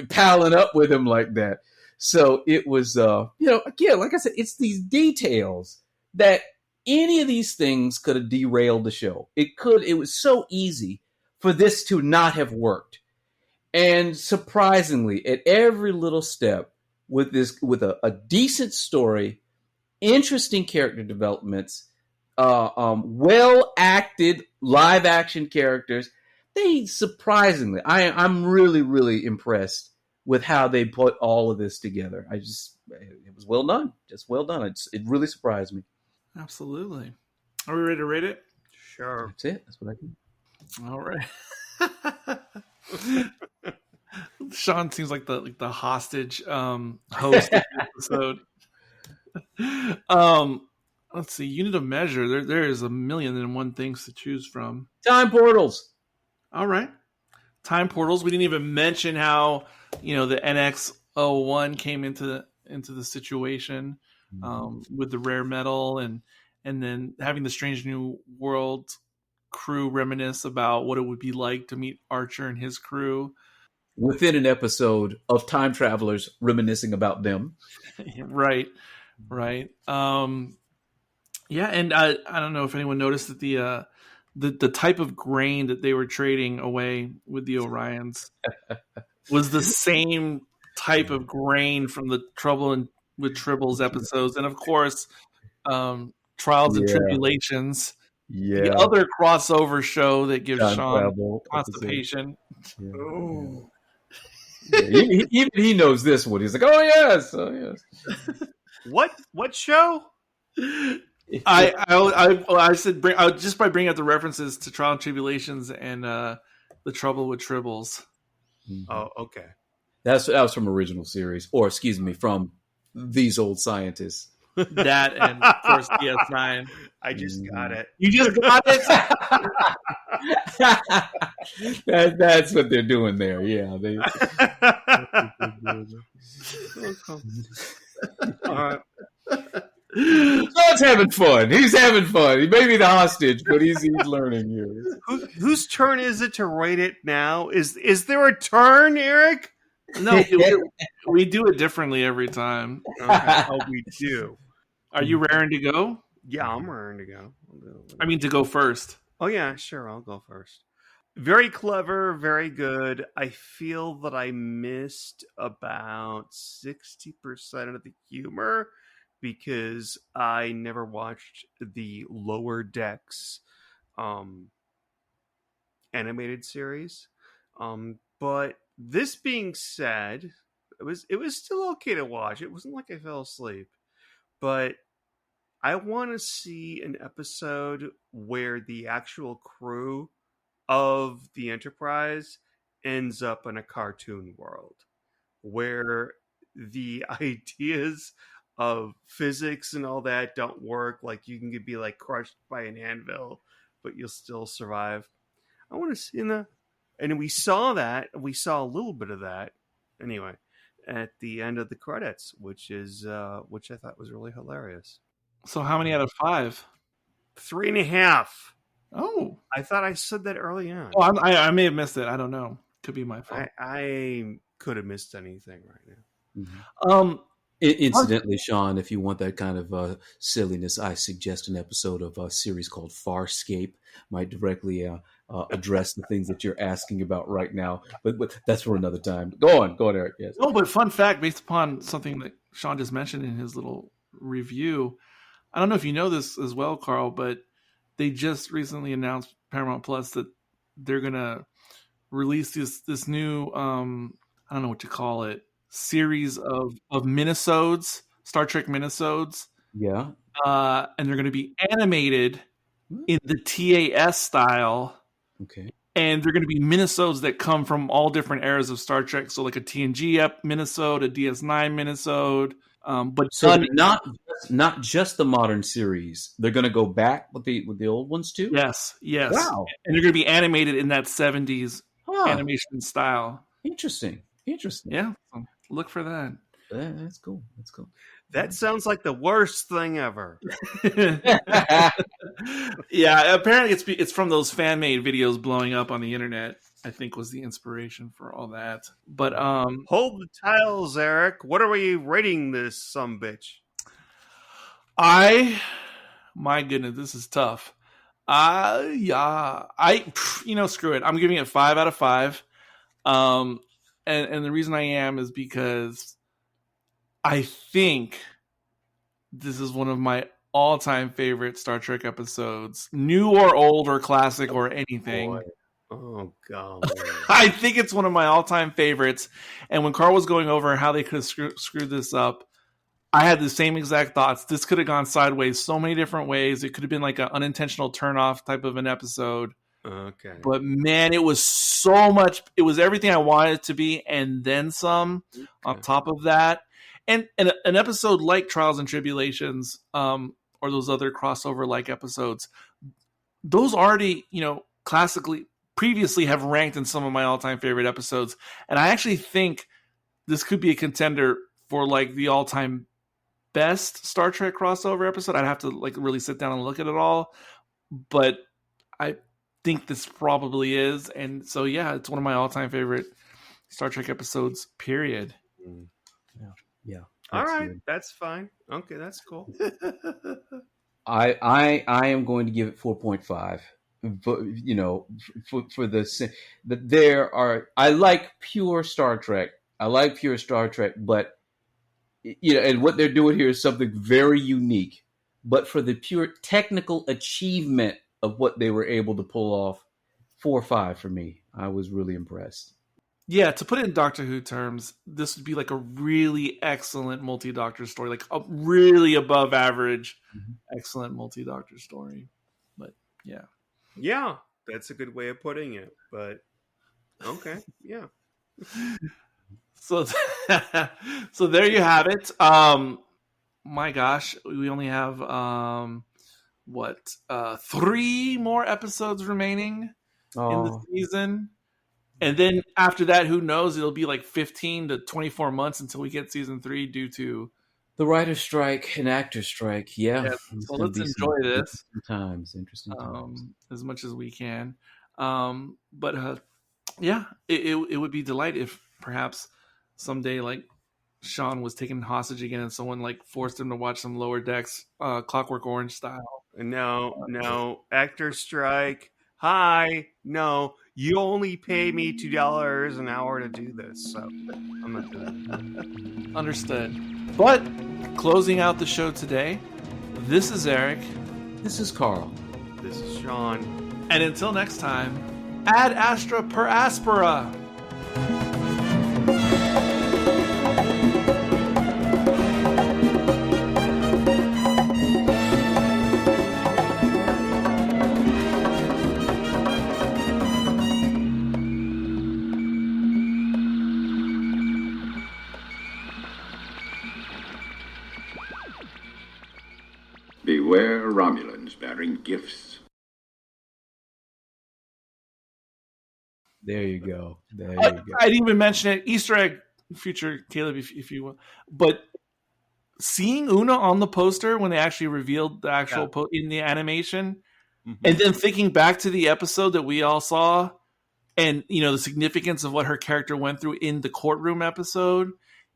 palling up with him like that. So it was, again, like I said, it's these details that any of these things could have derailed the show. It was so easy for this to not have worked. And surprisingly, at every little step with a decent story, interesting character developments, well acted live action characters, they surprisingly, I'm really, really impressed with how they put all of this together. It was well done. Just well done. It really surprised me. Absolutely. Are we ready to rate it? Sure. That's it. That's what I do. All right. Sean seems like the hostage host of the episode. Let's see. Unit of measure. There is 1,000,001 things to choose from. Time portals. All right. Time portals. We didn't even mention how the NX-01 came into the situation with the rare metal and then having the Strange New World crew reminisce about what it would be like to meet Archer and his crew within an episode of time travelers reminiscing about them. Right. Yeah, and I don't know if anyone noticed that the type of grain that they were trading away with the Orions was the same type of grain from the with Tribbles episodes, and of course, Trials and Tribulations, the other crossover show that gives Sean constipation. Even he knows this one. He's like, oh yes. What show? I said just by bringing up the references to Trial and Tribulations and the Trouble with Tribbles. Oh, okay. That was from original series, or excuse me, from These Old Scientists. That and of course DS9. I just got it. You just got it. That's what they're doing there. Yeah. All right. John's having fun. He's having fun. He may be the hostage, but he's learning here. Whose turn is it to rate it now? Is there a turn, Eric? No, we do it differently every time. Okay. Oh, we do. Are you raring to go? Yeah, I'm raring to go. I mean, to go first. Oh, yeah, sure. I'll go first. Very clever, very good. I feel that I missed about 60% of the humor because I never watched the Lower Decks animated series. But this being said, it was still okay to watch. It wasn't like I fell asleep. But I want to see an episode where the actual crew of the Enterprise ends up in a cartoon world where the ideas of physics and all that don't work. Like you can be like crushed by an anvil, but you'll still survive. I want to see that. And we saw that. We saw a little bit of that anyway at the end of the credits, which I thought was really hilarious. So how many out of 5? 3.5. Oh, I thought I said that early on. Oh, I may have missed it. I don't know. Could be my fault. I could have missed anything right now. Mm-hmm. Incidentally, Sean, if you want that kind of silliness, I suggest an episode of a series called Farscape. Might directly address the things that you're asking about right now, but that's for another time. Go on, Eric. Yes. No, but fun fact, based upon something that Sean just mentioned in his little review, I don't know if you know this as well, Carl, but they just recently announced Paramount Plus that they're gonna release this new I don't know what to call it, series of minisodes, Star Trek minisodes. Yeah. And they're going to be animated in the TAS style. Okay. And they're going to be minisodes that come from all different eras of Star Trek. So like a TNG minisode, a DS9 minisode. But so not just the modern series. They're going to go back with the old ones too? Yes. Wow. And they're going to be animated in that 70s animation style. Interesting. Yeah. So look for that. That's cool. That sounds like the worst thing ever. Yeah, apparently it's from those fan-made videos blowing up on the internet, I think was the inspiration for all that. But hold the tiles, Eric. What are we rating this sumbitch? My goodness, this is tough. Screw it. I'm giving it 5 out of 5. And the reason I am is because I think this is one of my all-time favorite Star Trek episodes, new or old or classic or anything. Boy. Oh, God. I think it's one of my all-time favorites. And when Carl was going over how they could have screwed this up, I had the same exact thoughts. This could have gone sideways so many different ways. It could have been like an unintentional turn-off type of an episode. Okay. But man, it was so much. It was everything I wanted it to be, and then some on top of that. And an episode like Trials and Tribulations, or those other crossover like episodes, those already, previously have ranked in some of my all-time favorite episodes. And I actually think this could be a contender for like the all-time best Star Trek crossover episode. I'd have to like really sit down and look at it all, but I think this probably is. And so, yeah, it's one of my all-time favorite Star Trek episodes, period. Yeah. All right. Good. That's fine. Okay. That's cool. I am going to give it 4.5. but for there are. I like pure Star Trek. But and what they're doing here is something very unique. But for the pure technical achievement of what they were able to pull off, 4 or 5 for me. I was really impressed. Yeah, to put it in Doctor Who terms, this would be like a really excellent multi-Doctor story, like a really above average, excellent multi-Doctor story. But yeah. Yeah, that's a good way of putting it. But okay, yeah. So, so there you have it. My gosh, we only have 3 more episodes remaining in the season. And then after that, who knows? It'll be like 15 to 24 months until we get season 3 due to the writer's strike and actor's strike. Yeah. So let's enjoy this. Interesting times. As much as we can. But it would be delight if perhaps someday like Sean was taken hostage again and someone like forced him to watch some Lower Decks Clockwork Orange style. No, actor strike. Hi, no, you only pay me $2 an hour to do this, so I'm not doing it. Understood. But closing out the show today, this is Eric. This is Carl. This is Sean. And until next time, ad astra per aspera. Beware Romulans bearing gifts. There you go. I didn't even mention it. Easter egg, future Caleb, if you will. But seeing Una on the poster when they actually revealed the actual in the animation, and then thinking back to the episode that we all saw, and the significance of what her character went through in the courtroom episode,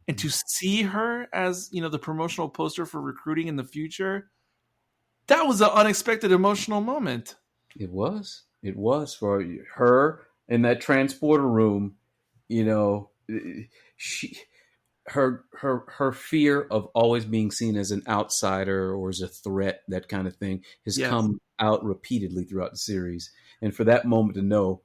and to see her as the promotional poster for recruiting in the future. That was an unexpected emotional moment. It was for her in that transporter room. Her fear of always being seen as an outsider or as a threat, that kind of thing, has come out repeatedly throughout the series. And for that moment to know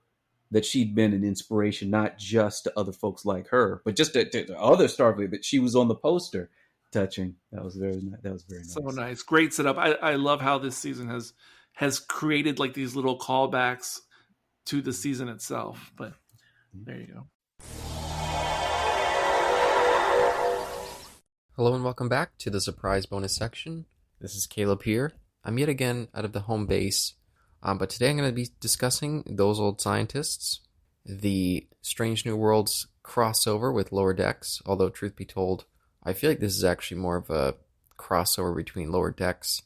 that she'd been an inspiration, not just to other folks like her, but just to other Starfleet, that she was on the poster. Touching. That was very nice. So nice. Great setup. I love how this season has created like these little callbacks to the season itself. But there you go. Hello and welcome back to the surprise bonus section. This is Caleb here. I'm yet again out of the home base, but today I'm going to be discussing Those Old Scientists, the Strange New Worlds crossover with Lower Decks, although truth be told, I feel like this is actually more of a crossover between Lower Decks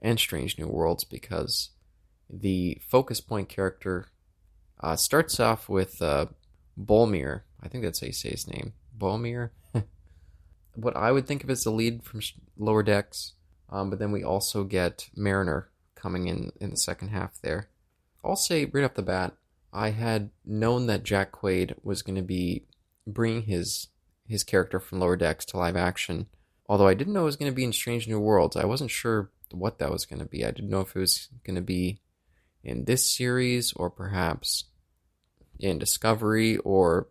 and Strange New Worlds, because the focus point character starts off with Bolmir. I think that's how you say his name. Bolmir? What I would think of as the lead from Lower Decks, but then we also get Mariner coming in the second half there. I'll say right off the bat, I had known that Jack Quaid was going to be bringing his character from Lower Decks to live action, although I didn't know it was going to be in Strange New Worlds. I wasn't sure what that was going to be. I didn't know if it was going to be in this series or perhaps in Discovery or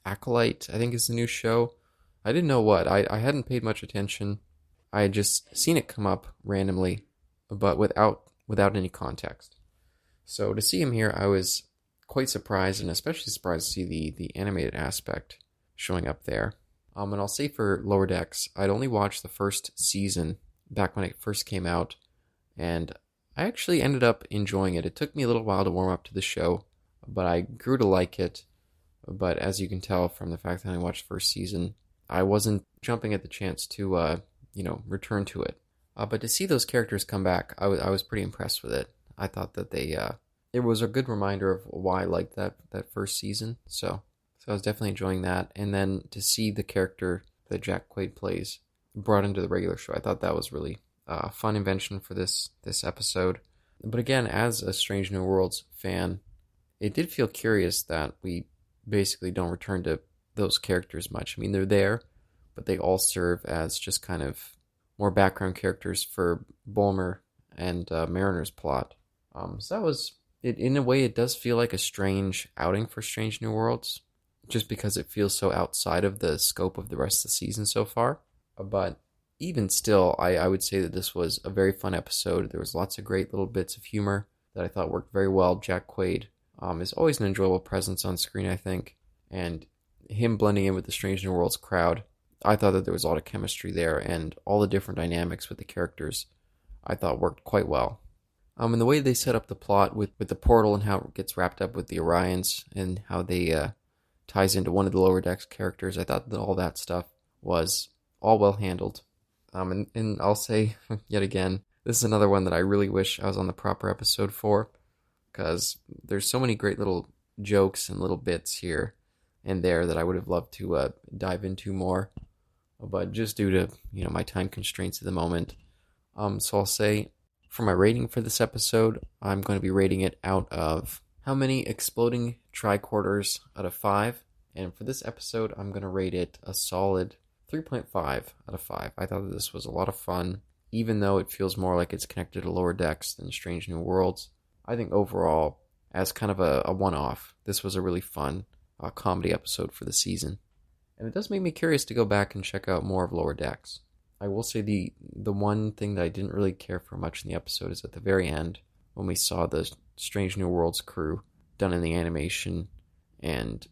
Acolyte, I think is the new show. I didn't know what. I hadn't paid much attention. I had just seen it come up randomly, but without any context. So to see him here, I was quite surprised, and especially surprised to see the animated aspect showing up there. And I'll say for Lower Decks, I'd only watched the first season back when it first came out, and I actually ended up enjoying it. It took me a little while to warm up to the show, but I grew to like it. But as you can tell from the fact that I watched the first season, I wasn't jumping at the chance to, return to it. But to see those characters come back, I was pretty impressed with it. I thought that it was a good reminder of why I liked that first season. So I was definitely enjoying that. And then to see the character that Jack Quaid plays brought into the regular show, I thought that was really a fun invention for this episode. But again, as a Strange New Worlds fan, it did feel curious that we basically don't return to those characters much. I mean, they're there, but they all serve as just kind of more background characters for Bulmer and Mariner's plot. So that was it. In a way, it does feel like a strange outing for Strange New Worlds, just because it feels so outside of the scope of the rest of the season so far. But even still, I would say that this was a very fun episode. There was lots of great little bits of humor that I thought worked very well. Jack Quaid is always an enjoyable presence on screen, I think. And him blending in with the Strange New Worlds crowd, I thought that there was a lot of chemistry there, and all the different dynamics with the characters I thought worked quite well. And the way they set up the plot with the portal and how it gets wrapped up with the Orions and how they ties into one of the Lower Decks characters, I thought that all that stuff was all well handled. And I'll say, yet again, this is another one that I really wish I was on the proper episode for, because there's so many great little jokes and little bits here and there that I would have loved to dive into more, but just due to my time constraints at the moment. So I'll say, for my rating for this episode, I'm going to be rating it out of how many exploding tricorders out of 5, and for this episode, I'm going to rate it a solid 3.5 out of 5. I thought that this was a lot of fun, even though it feels more like it's connected to Lower Decks than Strange New Worlds. I think overall, as kind of a one-off, this was a really fun comedy episode for the season. And it does make me curious to go back and check out more of Lower Decks. I will say the one thing that I didn't really care for much in the episode is at the very end, when we saw the Strange New Worlds crew done in the animation, and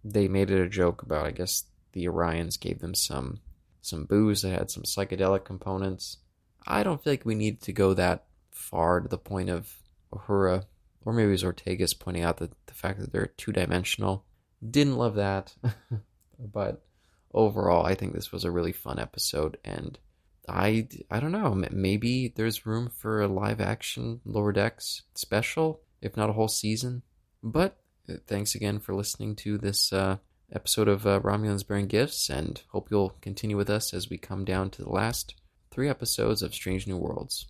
they made it a joke about, I guess, the Orions gave them some booze that had some psychedelic components. I don't feel like we need to go that far to the point of Uhura, or maybe it was Ortega's pointing out that the fact that they're two-dimensional. Didn't love that, but overall, I think this was a really fun episode, and I don't know, maybe there's room for a live-action Lower Decks special, if not a whole season. But thanks again for listening to this episode of Romulans Bearing Gifts, and hope you'll continue with us as we come down to the last 3 episodes of Strange New Worlds.